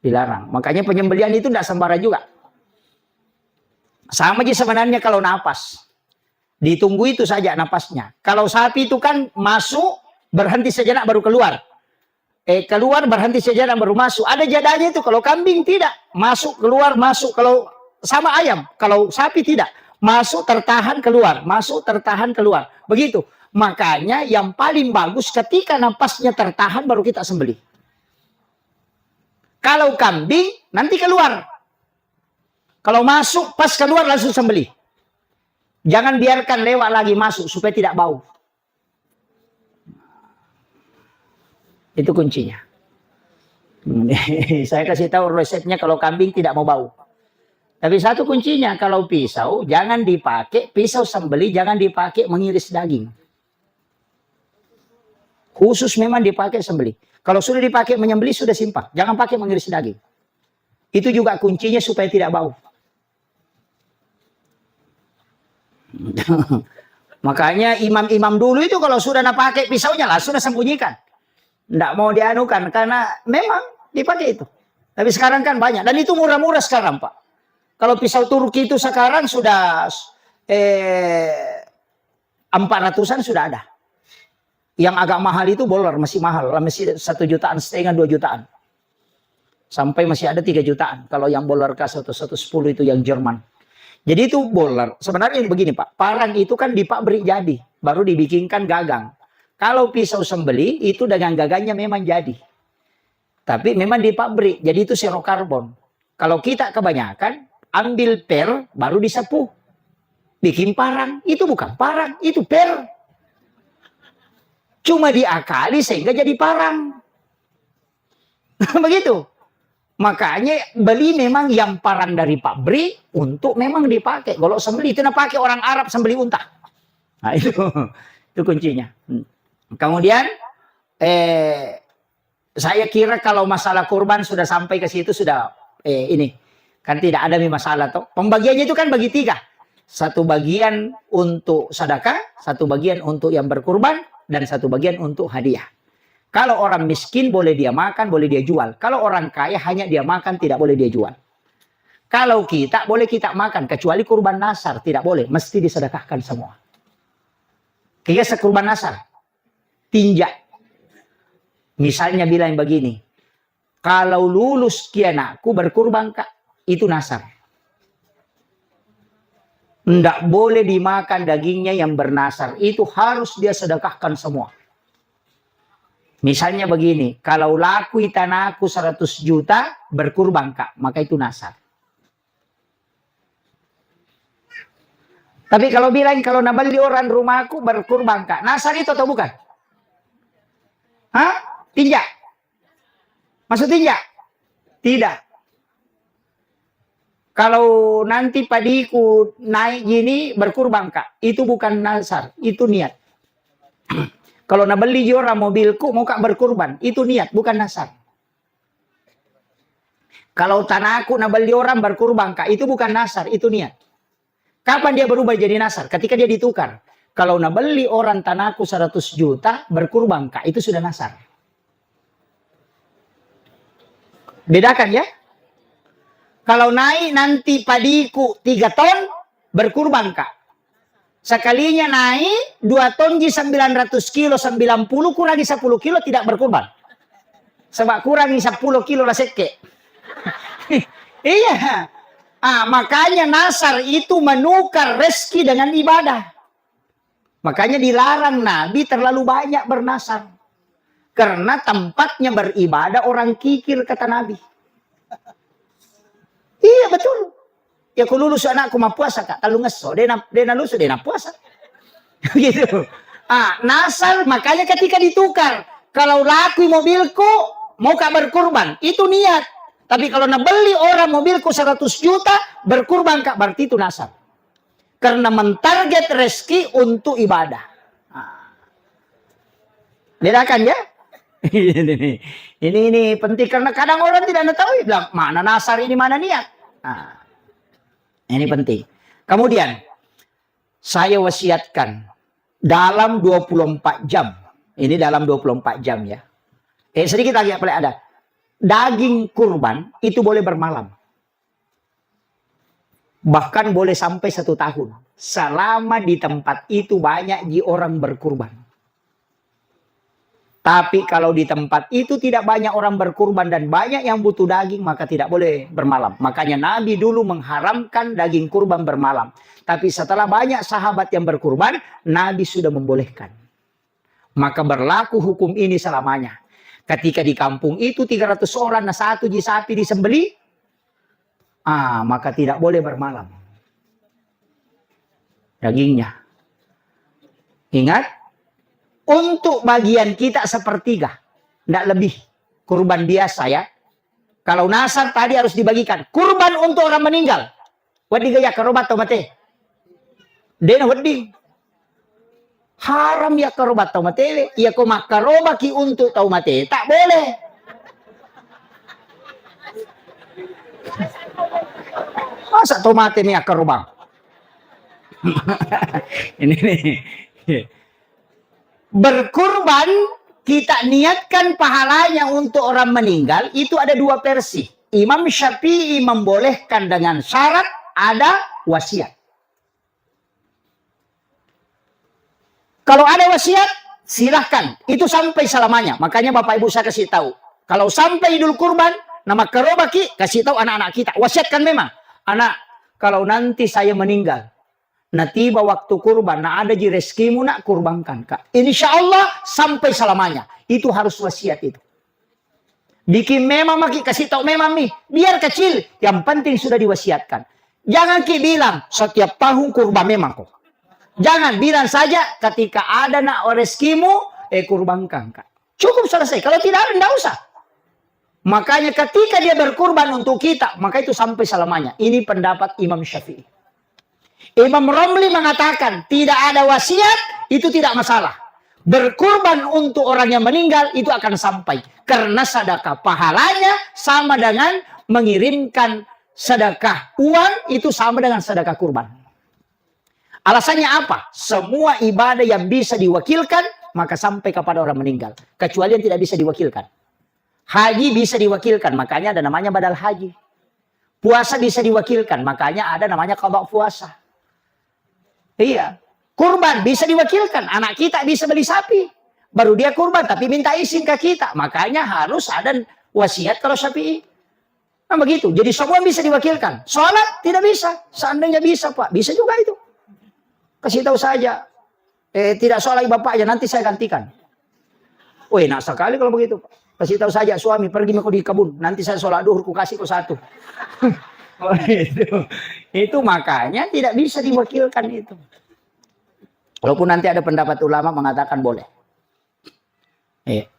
Dilarang. Makanya penyembelihan itu tidak sembarang juga. Sama aja sebenarnya kalau napas. Ditunggu itu saja napasnya. Kalau sapi itu kan masuk, berhenti sejenak baru keluar. Keluar, berhenti sejenak baru masuk. Ada jadanya itu. Kalau kambing tidak. Masuk, keluar, masuk. Kalau sama ayam. Kalau sapi tidak. Masuk, tertahan, keluar. Masuk, tertahan, keluar. Begitu. Makanya yang paling bagus ketika napasnya tertahan baru kita sembelih. Kalau kambing nanti keluar. Kalau masuk pas keluar langsung sembelih. Jangan biarkan lewat lagi masuk supaya tidak bau. Itu kuncinya. Saya kasih tahu resepnya kalau kambing tidak mau bau. Tapi satu kuncinya kalau pisau jangan dipakai pisau sembelih, jangan dipakai mengiris daging. Khusus memang dipakai sembelih. Kalau sudah dipakai menyembelih sudah simpang. Jangan pakai mengiris daging. Itu juga kuncinya supaya tidak bau. Makanya imam-imam dulu itu kalau sudah nak pakai pisaunya lah sudah sembunyikan. Tidak mau dianukan karena memang dipakai itu. Tapi sekarang kan banyak dan itu murah-murah sekarang, Pak. Kalau pisau Turki itu sekarang sudah 400-an sudah ada. Yang agak mahal itu bolar masih mahal, masih 1,5 jutaan, 2 jutaan. Sampai masih ada 3 jutaan. Kalau yang bolar kas atau 110 itu yang Jerman. Jadi itu bolar. Sebenarnya begini Pak, parang itu kan dipabrik jadi, baru dibikinkan gagang. Kalau pisau sembelih itu dengan gagangnya memang jadi. Tapi memang dipabrik, jadi itu serokarbon. Kalau kita kebanyakan, ambil per, baru disapu. Bikin parang, itu bukan parang, itu per. Cuma diakali sehingga jadi parang. Begitu. Makanya beli memang yang parang dari pabrik untuk memang dipakai. Kalau sembelih itu pakai orang Arab sembelih unta. Nah itu kuncinya. Kemudian saya kira kalau masalah kurban sudah sampai ke situ sudah ini kan tidak ada masalah toh. Pembagiannya itu kan bagi 3. Satu bagian untuk sedekah, satu bagian untuk yang berkurban, dan satu bagian untuk hadiah. Kalau orang miskin boleh dia makan, boleh dia jual. Kalau orang kaya hanya dia makan, tidak boleh dia jual. Kalau kita boleh kita makan, kecuali kurban nasar tidak boleh, mesti disedekahkan semua. Kayak sekurban nasar, tinjak. Misalnya bilang begini, kalau lulus kianakku berkurban kak, itu nasar. Tidak boleh dimakan dagingnya yang bernasar, itu harus dia sedekahkan semua. Misalnya begini, kalau laku tanahku 100 juta, berkurban kak, maka itu nasar. Tapi kalau bilang, kalau nabali orang rumahku, berkurban kak, nasar itu atau bukan? Hah? Tinjak? Maksud tinjak? Tidak. Kalau nanti padiku naik gini, berkurban kak, itu bukan nasar, itu niat. Kalau nak beli orang mobilku mau kak berkurban, itu niat, bukan nasar. Kalau tanahku nak beli orang berkurban kak, itu bukan nasar, itu niat. Kapan dia berubah jadi nasar? Ketika dia ditukar. Kalau nak beli orang tanahku 100 juta, berkurban kak, itu sudah nasar. Bedakan ya. Kalau naik nanti padiku 3 ton, berkurban kak. Sekalinya naik 2 ton di 900 kilo, 90 kurangi 10 kilo tidak berkurban. Sebab kurangi 10 kilo lah seke. Iya. Makanya nasar itu menukar rezeki dengan ibadah. Makanya dilarang Nabi terlalu banyak bernasar. Karena tempatnya beribadah orang kikir kata Nabi. Iya betul. Ya kalau lulus anakku mau puasa kak, kalau ngeso, dia lulus dia puasa. Gitu. Nasar makanya ketika ditukar, kalau laku mobilku mau kak berkurban, itu niat. Tapi kalau nak beli orang mobilku 100 juta, berkurban kak, berarti itu nasar. Karena mentarget rezeki untuk ibadah. Bedakan ya? ini penting karena kadang orang tidak tahu, bilang mana nasar ini mana niat. Ini penting. Kemudian saya wasiatkan dalam 24 jam. Ini dalam 24 jam ya. Sedikit lagi boleh ada. Daging kurban itu boleh bermalam. Bahkan boleh sampai 1 tahun. Selama di tempat itu banyak orang berkurban. Tapi kalau di tempat itu tidak banyak orang berkurban dan banyak yang butuh daging, maka tidak boleh bermalam. Makanya Nabi dulu mengharamkan daging kurban bermalam. Tapi setelah banyak sahabat yang berkurban, Nabi sudah membolehkan. Maka berlaku hukum ini selamanya. Ketika di kampung itu 300 orang, nah 1 sapi disembeli, maka tidak boleh bermalam. Dagingnya. Ingat. Untuk bagian kita sepertiga. Tidak lebih. Kurban biasa ya. Kalau nasar tadi harus dibagikan. Kurban untuk orang meninggal. Wadi gaya kerobat atau mati. Dena wadi. Haram ya karobat tau mate. Ya ko makarobaki untuk tau mate. Tak boleh. Masa tau mate ni akarobang? Ini nih. Berkurban, kita niatkan pahalanya untuk orang meninggal, itu ada dua versi. Imam Syafi'i membolehkan dengan syarat ada wasiat. Kalau ada wasiat, silahkan. Itu sampai selamanya. Makanya Bapak Ibu saya kasih tahu. Kalau sampai Idul Kurban, nama kerobaki, kasih tahu anak-anak kita. Wasiatkan memang. Anak, kalau nanti saya meninggal, nah tiba waktu kurban, nah ada di rezekimu nak kurbankan kak. Insya Allah sampai selamanya. Itu harus wasiat itu. Bikin memang maki kasih tahu memang nih. Biar kecil, yang penting sudah diwasiatkan. Jangan ki bilang setiap tahun kurban memang kok. Jangan bilang saja ketika ada nak rezekimu, kurbankan kak. Cukup selesai. Kalau tidak ada, tidak usah. Makanya ketika dia berkurban untuk kita, maka itu sampai selamanya. Ini pendapat Imam Syafi'i. Imam Romli mengatakan tidak ada wasiat, itu tidak masalah. Berkurban untuk orang yang meninggal itu akan sampai. Karena sedekah pahalanya sama dengan mengirimkan sedekah uang, itu sama dengan sedekah kurban. Alasannya apa? Semua ibadah yang bisa diwakilkan, maka sampai kepada orang meninggal. Kecuali yang tidak bisa diwakilkan. Haji bisa diwakilkan, makanya ada namanya badal haji. Puasa bisa diwakilkan, makanya ada namanya qada puasa. Iya, kurban bisa diwakilkan. Anak kita bisa beli sapi, baru dia kurban, tapi minta izin ke kita. Makanya harus ada wasiat kalau Syafi'i. Nah begitu, jadi semua bisa diwakilkan. Sholat tidak bisa, seandainya bisa Pak, bisa juga itu. Kasih tahu saja, tidak sholat bapaknya, nanti saya gantikan. Oh enak sekali kalau begitu Pak. Kasih tahu saja suami, pergi di kebun, nanti saya sholat duhur, ku kasih ku satu. Oh, itu makanya tidak bisa diwakilkan itu. Walaupun nanti ada pendapat ulama mengatakan boleh. Iya.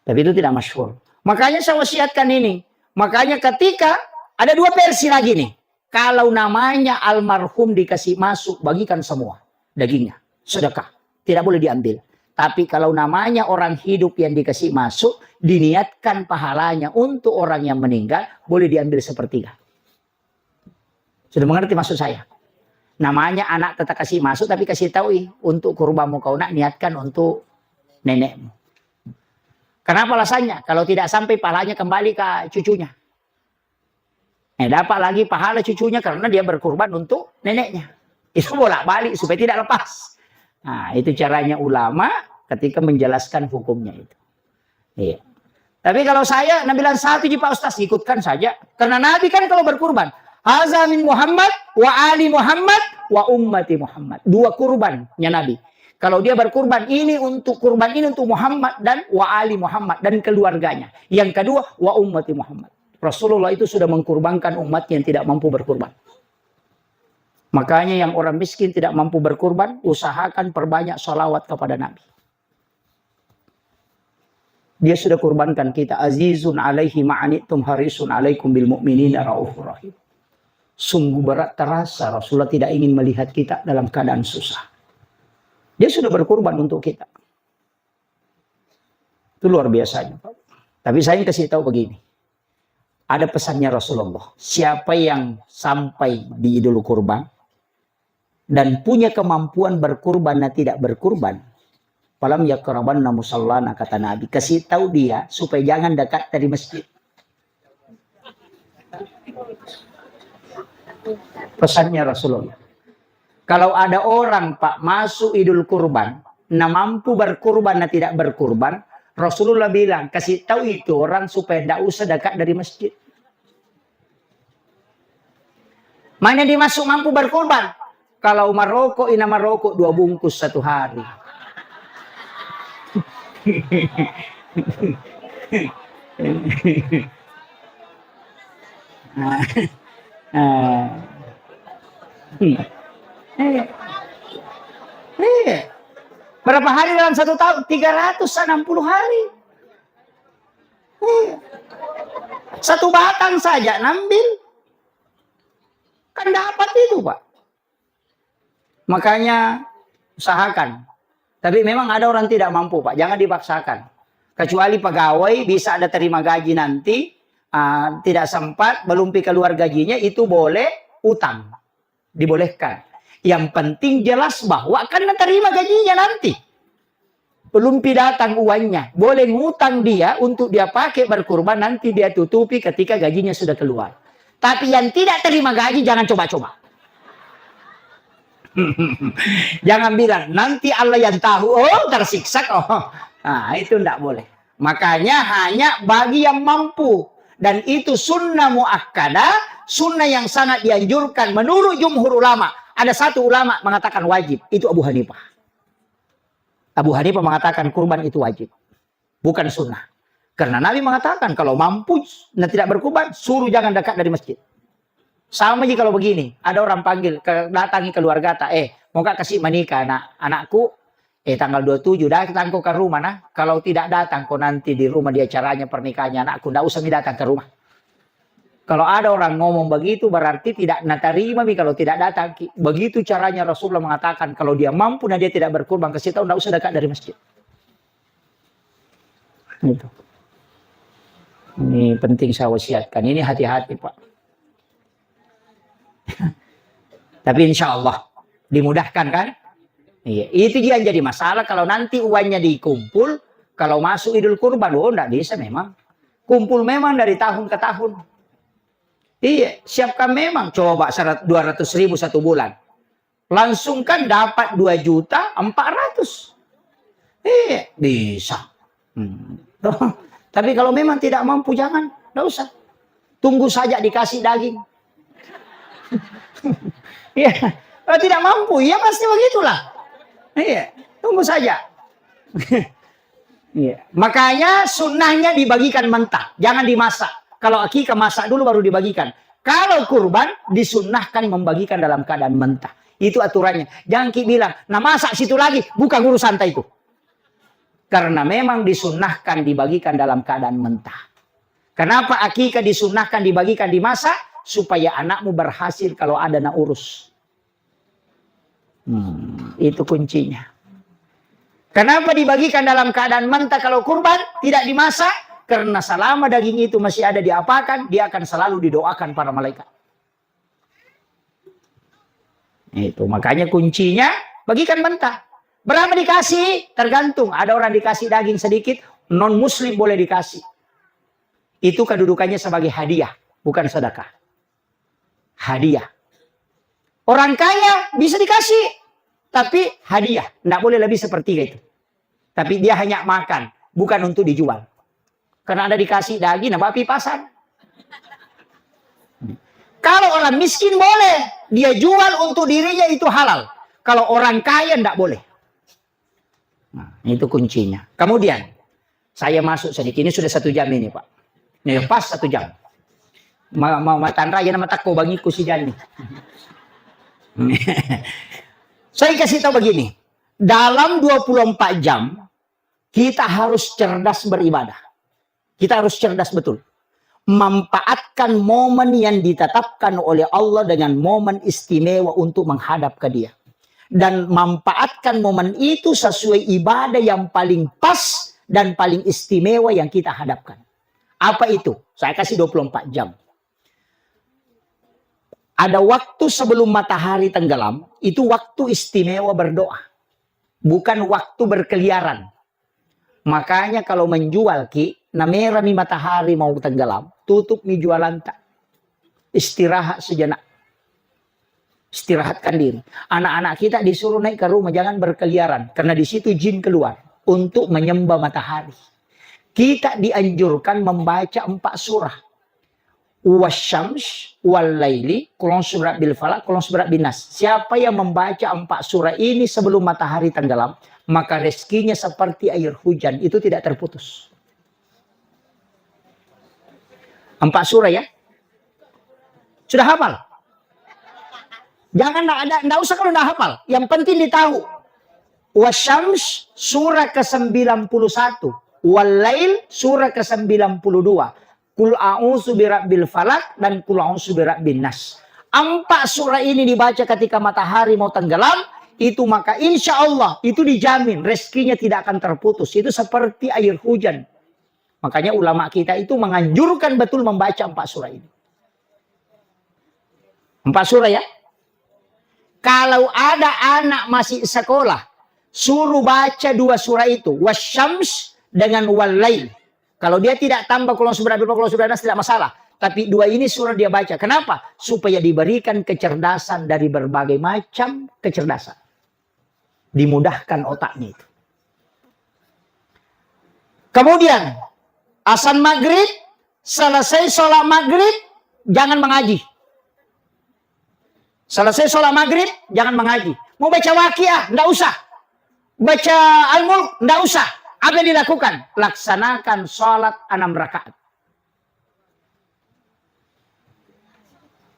Tapi itu tidak masyhur. Makanya saya wasiatkan ini. Makanya ketika ada dua versi lagi nih. Kalau namanya almarhum dikasih masuk, bagikan semua dagingnya. Sedekah. Tidak boleh diambil. Tapi kalau namanya orang hidup yang dikasih masuk, diniatkan pahalanya untuk orang yang meninggal, boleh diambil sepertiga. Sudah mengerti maksud saya? Namanya anak tetap kasih masuk, tapi kasih tahu untuk kurbanmu kau nak niatkan untuk nenekmu. Kenapa alasannya? Kalau tidak sampai pahalanya kembali ke cucunya. Dapat lagi pahala cucunya karena dia berkurban untuk neneknya. Itu bolak-balik supaya tidak lepas. Nah, itu caranya ulama ketika menjelaskan hukumnya itu. Iya. Tapi kalau saya, Nabi bilang satu Pak Ustaz, ikutkan saja. Karena Nabi kan kalau berkurban, Haza min Muhammad wa ali Muhammad wa ummati Muhammad. Dua kurbannya Nabi. Kalau dia berkurban ini untuk kurban ini untuk Muhammad dan wa ali Muhammad dan keluarganya. Yang kedua wa ummati Muhammad. Rasulullah itu sudah mengkurbankan umat yang tidak mampu berkurban. Makanya yang orang miskin tidak mampu berkurban, usahakan perbanyak sholawat kepada Nabi. Dia sudah kurbankan kita. Azizun alaihi ma'anitum harisun alaikum bil mu'minina raufur rahim. Sungguh berat terasa Rasulullah tidak ingin melihat kita dalam keadaan susah. Dia sudah berkurban untuk kita. Itu luar biasanya. Tapi saya kasih tahu begini. Ada pesannya Rasulullah. Siapa yang sampai di Idul Kurban dan punya kemampuan berkurban dan tidak berkurban, falam yaqrabanna musallana, kata Nabi. Kasih tahu dia supaya jangan dekat dari masjid. Pesannya Rasulullah. Kalau ada orang Pak masuk Idul Kurban, nah mampu berkurban dan tidak berkurban, Rasulullah bilang kasih tahu itu orang supaya tidak usah dekat dari masjid. Mana dia masuk mampu berkurban? Kalau merokok, ina merokok 2 bungkus 1 hari. Berapa hari dalam 1 tahun? 360 hari. 1 batang saja ngambil. Kan dapat itu Pak. Makanya usahakan. Tapi memang ada orang tidak mampu, Pak. Jangan dipaksakan. Kecuali pegawai bisa ada terima gaji nanti, tidak sempat, belum keluar gajinya, itu boleh utang. Dibolehkan. Yang penting jelas bahwa akan terima gajinya nanti. Belum datang uangnya. Boleh ngutang dia untuk dia pakai berkurban, nanti dia tutupi ketika gajinya sudah keluar. Tapi yang tidak terima gaji, jangan coba-coba. Jangan bilang, nanti Allah yang tahu, oh tersiksa. Oh. Nah, itu tidak boleh. Makanya hanya bagi yang mampu. Dan itu sunnah muakkadah, sunnah yang sangat dianjurkan menurut jumhur ulama. Ada satu ulama mengatakan wajib, itu Abu Hanifah. Abu Hanifah mengatakan kurban itu wajib, bukan sunnah. Karena Nabi mengatakan kalau mampu dan tidak berkurban, suruh jangan dekat dari masjid. Sama aja kalau begini, ada orang panggil, datangi keluarga, mau gak kasih menikah anakku, tanggal 27, datang kau ke rumah, nah. Kalau tidak datang, kau nanti di rumah dia caranya pernikahannya anakku, tidak usah datang ke rumah. Kalau ada orang ngomong begitu, berarti tidak terima kalau tidak datang. Begitu caranya Rasulullah mengatakan, kalau dia mampu dan dia tidak berkurban, kasih tahu, tidak usah dekat dari masjid. Itu. Ini penting saya wasiatkan, ini hati-hati Pak. Tapi insya Allah dimudahkan kan? Iya, itu yang jadi masalah kalau nanti uangnya dikumpul, kalau masuk Idul Kurban, enggak bisa memang. Kumpul memang dari tahun ke tahun. Iya, siapkan memang. Coba 200.000 satu bulan. Langsung kan dapat 2.400.000. Iya, bisa. Tapi kalau memang tidak mampu, jangan. Enggak usah. Tunggu saja dikasih daging. Iya, kalau tidak mampu, ya pasti begitulah. Iya, tunggu saja. Iya, makanya sunnahnya dibagikan mentah, jangan dimasak. Kalau akikah masak dulu baru dibagikan. Kalau kurban disunnahkan membagikan dalam keadaan mentah. Itu aturannya. Jangan bilang, nah masak situ lagi, bukan urusan itu. Karena memang disunnahkan dibagikan dalam keadaan mentah. Kenapa akikah disunnahkan dibagikan dimasak? Supaya anakmu berhasil kalau ada nak urus. Itu kuncinya. Kenapa dibagikan dalam keadaan mentah kalau kurban? Tidak dimasak. Karena selama daging itu masih ada diapakan, dia akan selalu didoakan para malaikat. Itu makanya kuncinya bagikan mentah. Berapa dikasih? Tergantung. Ada orang dikasih daging sedikit, non muslim boleh dikasih. Itu kedudukannya sebagai hadiah, bukan sedekah. Hadiah. Orang kaya bisa dikasih, tapi hadiah. Tidak boleh lebih sepertiga itu. Tapi dia hanya makan, bukan untuk dijual. Karena ada dikasih daging, nah babi pasar. Kalau orang miskin boleh, dia jual untuk dirinya itu halal. Kalau orang kaya tidak boleh. Nah, itu kuncinya. Kemudian, saya masuk sedikit, ini sudah 1 jam ini Pak. Ini pas 1 jam. Matan raya nama takko bangiku si Jani. Saya kasih tahu begini. Dalam 24 jam kita harus cerdas beribadah. Kita harus cerdas betul. Memanfaatkan momen yang ditetapkan oleh Allah dengan momen istimewa untuk menghadap ke Dia. Dan memanfaatkan momen itu sesuai ibadah yang paling pas dan paling istimewa yang kita hadapkan. Apa itu? Saya kasih 24 jam. Ada waktu sebelum matahari tenggelam, itu waktu istimewa berdoa. Bukan waktu berkeliaran. Makanya kalau menjual namera mi matahari mau tenggelam, tutup mi jualan tak. Istirahat sejenak. Istirahatkan diri. Anak-anak kita disuruh naik ke rumah, jangan berkeliaran. Karena di situ jin keluar untuk menyembah matahari. Kita dianjurkan membaca 4 surah. Wasyams, wal-laili, kulon surat bil falak, kulon surat bin nas. Siapa yang membaca 4 surah ini sebelum matahari tenggelam, maka rezekinya seperti air hujan, itu tidak terputus. 4 surah ya. Sudah hafal? Jangan enggak usah kalau enggak hafal. Yang penting ditahu. Wasyams surah ke-91, wal-lail surah ke-92. Kul a'udzu birabbil falak dan kul a'udzu birabbin nas. 4 surah ini dibaca ketika matahari mau tenggelam, itu maka insya Allah itu dijamin rezekinya tidak akan terputus. Itu seperti air hujan. Makanya ulama kita itu menganjurkan betul membaca 4 surah ini. 4 surah ya. Kalau ada anak masih sekolah, suruh baca 2 surah itu. Wasyams dengan walail. Kalau dia tidak tambah kalau sudah tidak masalah. Tapi 2 ini surah dia baca. Kenapa? Supaya diberikan kecerdasan dari berbagai macam kecerdasan. Dimudahkan otaknya itu. Kemudian, azan maghrib, selesai sholat maghrib, jangan mengaji. Selesai sholat maghrib, jangan mengaji. Mau baca Waqiah, enggak usah. Baca Al-Mulk, enggak usah. Apa yang dilakukan? Laksanakan sholat 6 rakaat.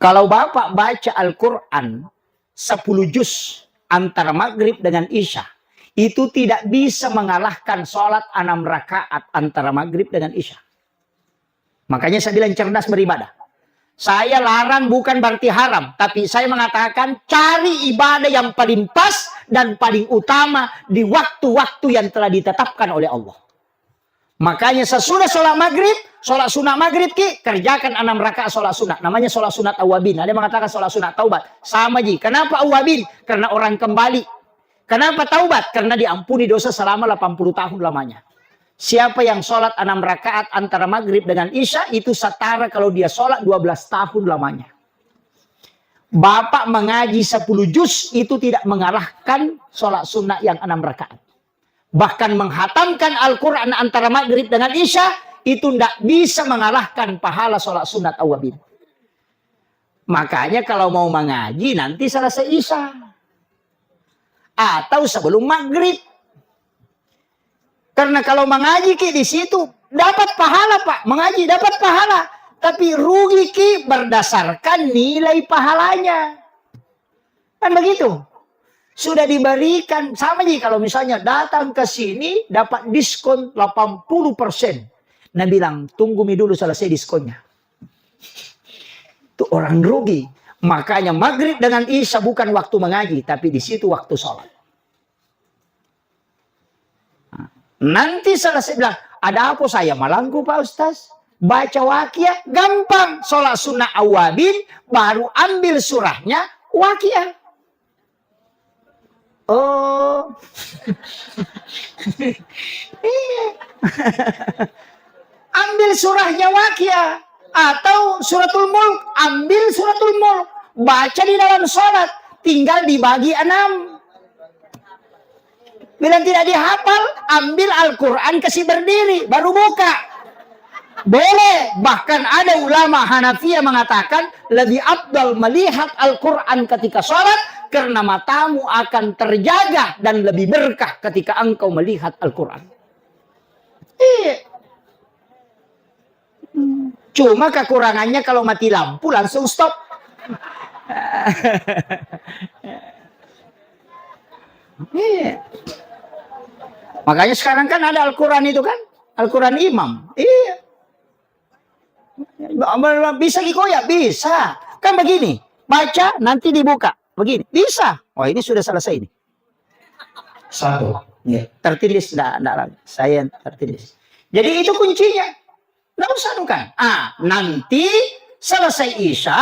Kalau Bapak baca Al-Quran 10 juz antara maghrib dengan isya, itu tidak bisa mengalahkan sholat 6 rakaat antara maghrib dengan isya. Makanya saya bilang cerdas beribadah. Saya larang bukan berarti haram, tapi saya mengatakan cari ibadah yang paling pas dan paling utama di waktu-waktu yang telah ditetapkan oleh Allah. Makanya sesudah sholat maghrib, sholat sunat maghrib kerjakan 6 rakaat sholat sunat. Namanya sholat sunat awabin. Ada yang mengatakan sholat sunat taubat. Sama ji. Kenapa awabin? Karena orang kembali. Kenapa taubat? Karena diampuni dosa selama 80 tahun lamanya. Siapa yang sholat 6 rakaat antara maghrib dengan isya, itu setara kalau dia sholat 12 tahun lamanya. Bapak mengaji 10 juz, itu tidak mengalahkan sholat sunat yang 6 rakaat. Bahkan menghatamkan Al-Quran antara maghrib dengan isya, itu tidak bisa mengalahkan pahala sholat sunat awabin. Makanya kalau mau mengaji, nanti selesai isya. Atau sebelum maghrib. Karena kalau mengaji di situ, dapat pahala Pak. Mengaji dapat pahala. Tapi rugi berdasarkan nilai pahalanya. Kan begitu. Sudah diberikan, sama aja kalau misalnya datang ke sini dapat diskon 80%. Nah bilang, tunggu dulu selesai diskonnya. Itu orang rugi. Makanya maghrib dengan isya bukan waktu mengaji, tapi di situ waktu sholat. Nanti selesai bilang, ada apa saya malangku Pak Ustaz? Baca Waqiah, gampang. Sholat sunnah awabin, baru ambil surahnya Waqiah. Oh. Ambil surahnya Waqiah. Atau suratul Mulk, ambil suratul Mulk. Baca di dalam sholat, tinggal dibagi 6. Bila tidak dihafal, ambil Al-Quran kasih berdiri, baru buka. Boleh. Bahkan ada ulama Hanafiyah mengatakan, lebih afdal melihat Al-Quran ketika sholat, karena matamu akan terjaga dan lebih berkah ketika engkau melihat Al-Quran. Cuma kekurangannya kalau mati lampu langsung stop. Makanya sekarang kan ada Al-Quran itu kan, Al-Quran imam. Iya. Bisa dikoyak? Bisa. Kan begini, baca nanti dibuka. Begini, bisa. Oh ini sudah selesai ini. 1. Ya. Tertulis, enggak, saya tertulis. Jadi itu kuncinya. Nggak usah kan. Nanti selesai isya,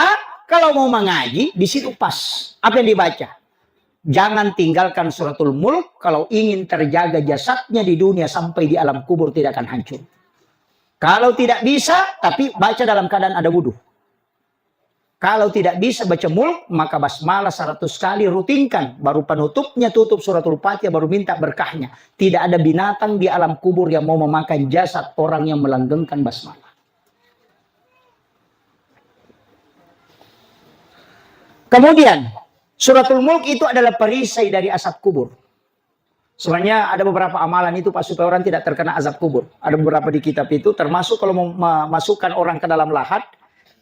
kalau mau mengaji, di situ pas. Apa yang dibaca? Jangan tinggalkan suratul Mulk kalau ingin terjaga jasadnya di dunia sampai di alam kubur tidak akan hancur. Kalau tidak bisa, tapi baca dalam keadaan ada wudhu. Kalau tidak bisa baca Mulk, maka basmalah 100 kali rutinkan. Baru penutupnya tutup suratul Fatihah, baru minta berkahnya. Tidak ada binatang di alam kubur yang mau memakan jasad orang yang melanggengkan basmalah. Kemudian, suratul Mulk itu adalah perisai dari azab kubur. Sebenarnya ada beberapa amalan itu Pak supaya orang tidak terkena azab kubur. Ada beberapa di kitab itu, termasuk kalau mau memasukkan orang ke dalam lahat,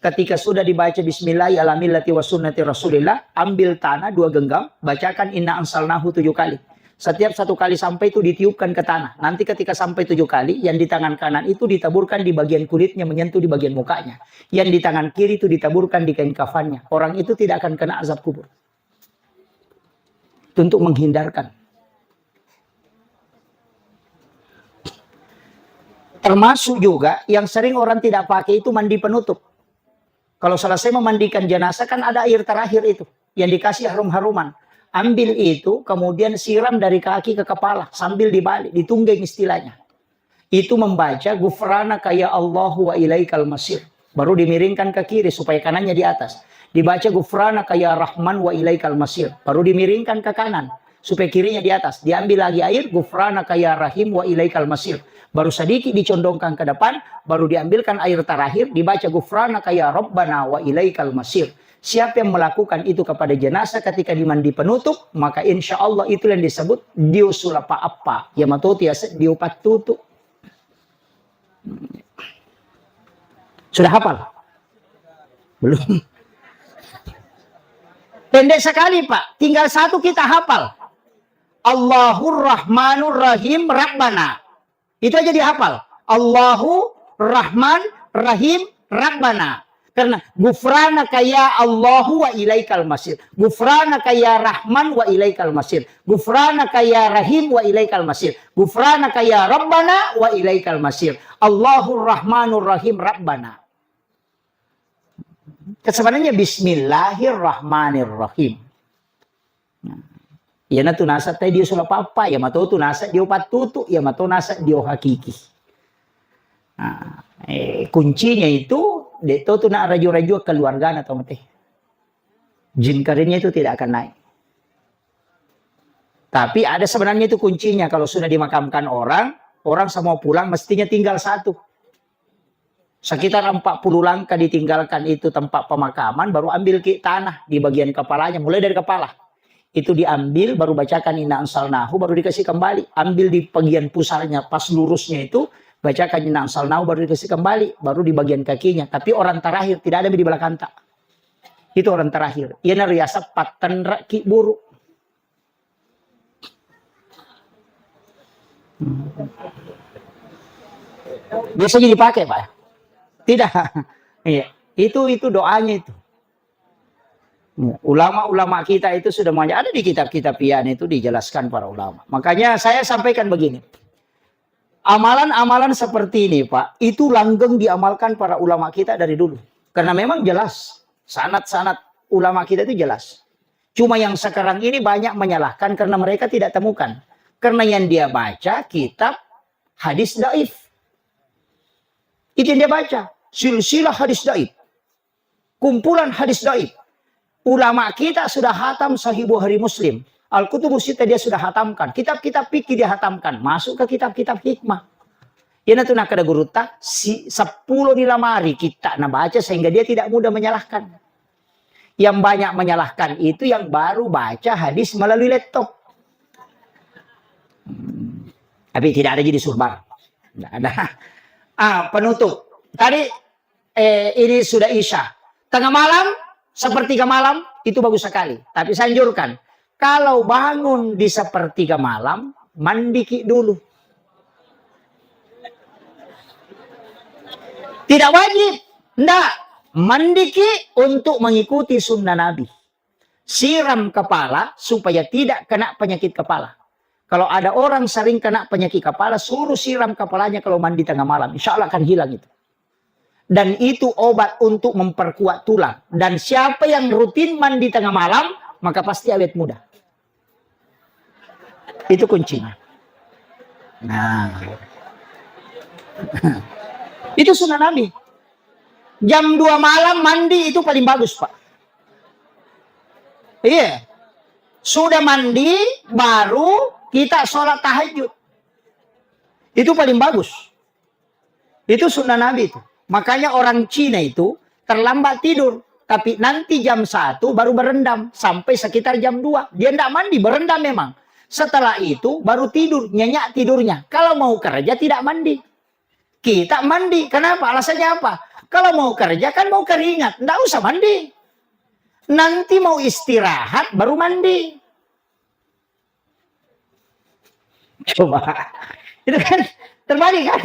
ketika sudah dibaca Bismillah ala millati wa sunnati Rasulillah, ambil tanah 2 genggam, bacakan inna ansalnahu 7 kali. Setiap 1 kali sampai itu ditiupkan ke tanah. Nanti ketika sampai 7 kali, yang di tangan kanan itu ditaburkan di bagian kulitnya menyentuh di bagian mukanya. Yang di tangan kiri itu ditaburkan di kain kafannya. Orang itu tidak akan kena azab kubur. untuk menghindarkan. Termasuk juga yang sering orang tidak pakai itu mandi penutup. Kalau selesai memandikan jenazah kan ada air terakhir itu yang dikasih harum-haruman. Ambil itu kemudian siram dari kaki ke kepala sambil dibalik, ditunggeng istilahnya. Itu membaca gufranaka ya Allahu wa ilaikal masir. Baru dimiringkan ke kiri supaya kanannya di atas. Dibaca gufranaka ya Rahman wa ilaikal masir. Baru dimiringkan ke kanan supaya kirinya di atas. Diambil lagi air gufranaka ya Rahim wa ilaikal masir. Baru sedikit dicondongkan ke depan, baru diambilkan air terakhir, dibaca gufranaka ya Rabbana wa ilaikal masir. Siapa yang melakukan itu kepada jenazah ketika dimandi penutup, maka insya Allah itu yang disebut diusulapa apa. Ya matoti diopat tutup. Sudah hafal? Belum. Pendek sekali Pak, tinggal satu kita hafal. Allahur Rahmanur Rahim Rabbana. Itu aja dihafal. Allahu Rahman Rahim Rabbana. Karena gufranaka ya Allahu wa ilaikal masir. Gufranaka ya Rahman wa ilaikal masir. Gufranaka ya Rahim wa ilaikal masir. Gufranaka ya Rabbana wa ilaikal masir. Allahur Rahmanur Rahim Rabbana. Sebenarnya Bismillahirrahmanirrahim. Ya na tunasa tayo dia sula papa, ya mato tunasa dia pat tutu, ya mato nasa dia hakiki. Nah, kuncinya itu itu tuh na rajo-rajo keluarga na tau mate. Jin karirnya itu tidak akan naik. Tapi ada sebenarnya itu kuncinya kalau sudah dimakamkan orang semua pulang mestinya tinggal satu. Sekitar 40 langkah ditinggalkan itu tempat pemakaman, baru ambil tanah di bagian kepalanya, mulai dari kepala. Itu diambil, baru bacakan inna ansalnahu, baru dikasih kembali. Ambil di bagian pusarnya, pas lurusnya itu, bacakan inna ansalnahu, baru dikasih kembali. Baru di bagian kakinya. Tapi orang terakhir, tidak ada di belakang tak. Itu orang terakhir. Ia nariasa patan raki buruk. Biasanya dipakai Pak. Tidak. Iya. Itu doanya itu. Ulama-ulama kita itu sudah ada di kitab-kitab pian itu dijelaskan para ulama. Makanya saya sampaikan begini. Amalan-amalan seperti ini Pak, itu langgeng diamalkan para ulama kita dari dulu. Karena memang jelas, sanad-sanad ulama kita itu jelas. Cuma yang sekarang ini banyak menyalahkan karena mereka tidak temukan. Karena yang dia baca kitab hadis daif. Itu yang dia baca. Silsilah hadis daif. Kumpulan hadis daif. Ulama kita sudah hatam Sahih Bukhari Muslim. Al-Kutubus Sittah dia sudah hatamkan. Kitab-kitab fikih dia hatamkan. Masuk ke kitab-kitab hikmah. Ia tu nak ada guru tak 10 di lamari kita nak baca sehingga dia tidak mudah menyalahkan. Yang banyak menyalahkan itu yang baru baca hadis melalui laptop. Tapi tidak ada jadi surbar. Tidak ada. Penutup. Tadi ini sudah Isya. Tengah malam, sepertiga malam, itu bagus sekali. Tapi saya anjurkan, kalau bangun di sepertiga malam, mandi dulu. Tidak wajib. Tidak. Mandi untuk mengikuti sunnah Nabi. Siram kepala supaya tidak kena penyakit kepala. Kalau ada orang sering kena penyakit kepala, suruh siram kepalanya kalau mandi tengah malam. Insya Allah akan hilang itu. Dan itu obat untuk memperkuat tulang. Dan siapa yang rutin mandi tengah malam, maka pasti awet muda. Itu kuncinya. Nah. Itu sunnah Nabi. Jam 2 malam mandi itu paling bagus, Pak. Iya. Sudah mandi, baru kita sholat tahajud. Itu paling bagus. Itu sunnah Nabi itu. Makanya orang Cina itu terlambat tidur. Tapi nanti jam 1 baru berendam. Sampai sekitar jam 2. Dia tidak mandi, berendam memang. Setelah itu baru tidur. Nyenyak tidurnya. Kalau mau kerja tidak mandi. Kita mandi. Kenapa? Alasannya apa? Kalau mau kerja kan mau keringat. Tidak usah mandi. Nanti mau istirahat baru mandi. Coba. Itu kan terbalik kan?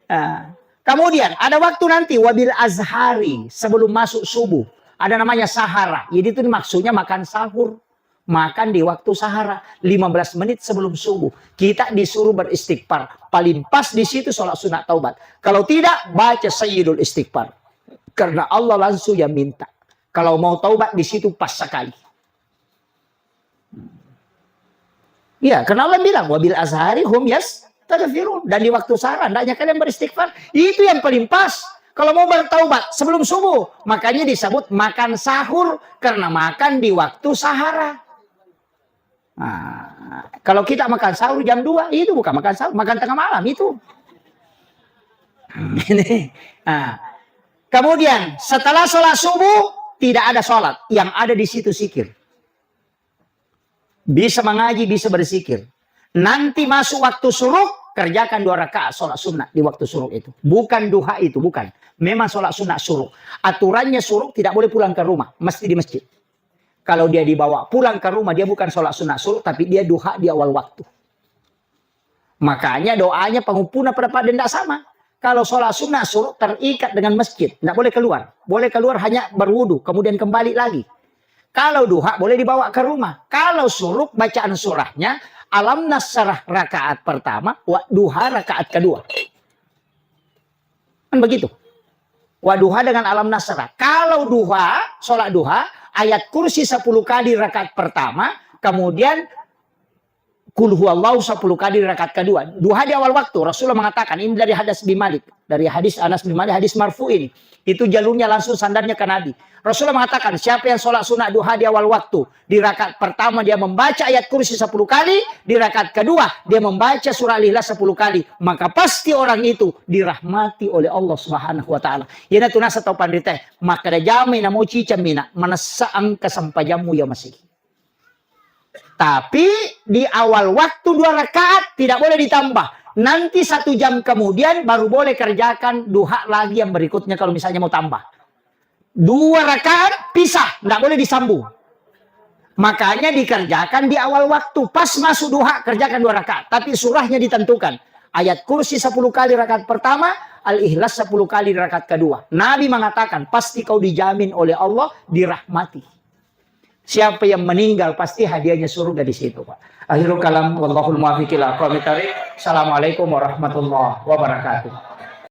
Nah. Kemudian ada waktu nanti wabil azhari sebelum masuk subuh. Ada namanya sahara. Jadi itu maksudnya makan sahur. makan di waktu sahara, 15 menit sebelum subuh. Kita disuruh beristighfar. Paling pas di situ sholat sunat taubat. Kalau tidak, baca sayyidul istighfar. Karena Allah langsung yang minta. Kalau mau taubat di situ pas sekali. Iya, karena Allah bilang, wabil azhari hum yastaghfirun. Dan di waktu sahara, hendaknya kalian beristighfar. Itu yang paling pas. Kalau mau bertaubat sebelum subuh, makanya disebut makan sahur karena makan di waktu sahara. Nah, kalau kita makan sahur jam 2, itu bukan makan sahur, makan tengah malam itu. Nah, kemudian setelah sholat subuh tidak ada sholat, yang ada di situ zikir. Bisa mengaji, bisa berzikir. Nanti masuk waktu suruk, kerjakan 2 rakaat sholat sunnah di waktu suruk itu. Bukan duha itu, bukan. Memang sholat sunnah suruk. Aturannya suruk tidak boleh pulang ke rumah, mesti di masjid. Kalau dia dibawa pulang ke rumah, dia bukan sholat sunnah suruk, tapi dia duha di awal waktu. Makanya doanya pengumpulnya pada tidak sama. Kalau sholat sunnah suruk terikat dengan masjid, tidak boleh keluar. Boleh keluar hanya berwudu, kemudian kembali lagi. Kalau duha boleh dibawa ke rumah. Kalau suruk bacaan surahnya, alam nasrah rakaat pertama, wa duha rakaat kedua. Kan begitu. Wa duha dengan alam nasrah. Kalau duha, sholat duha, ayat kursi 10 kali rakaat pertama, kemudian kul huwallahu 10 kali rakaat kedua. Duha di awal waktu. Rasulullah mengatakan, ini dari hadis bin Malik, dari hadis Anas bin Malik, hadis marfu ini. Itu jalurnya langsung sandarnya ke Nabi. Rasulullah mengatakan, siapa yang sholat sunat duha di awal waktu, di rakaat pertama dia membaca ayat kursi 10 kali, di rakaat kedua dia membaca surah Al-Ikhlas 10 kali, maka pasti orang itu dirahmati oleh Allah Subhanahu wa taala. Yana tunasa tau pandita, maka da jamai na mo cica mina, manasaan kasampajamu ya masih. Tapi di awal waktu 2 rakaat tidak boleh ditambah. Nanti 1 jam kemudian baru boleh kerjakan duha lagi yang berikutnya kalau misalnya mau tambah. 2 rakaat pisah, tidak boleh disambung. Makanya dikerjakan di awal waktu. Pas masuk duha, kerjakan 2 rakaat. Tapi surahnya ditentukan. Ayat kursi 10 kali rakaat pertama, Al-Ikhlas 10 kali rakaat kedua. Nabi mengatakan, pasti kau dijamin oleh Allah dirahmati. Siapa yang meninggal pasti hadiahnya surga di situ, Pak. Akhirul kalam, wallahul muwaffiq ila aqwamit thoriq. Assalamualaikum warahmatullahi wabarakatuh.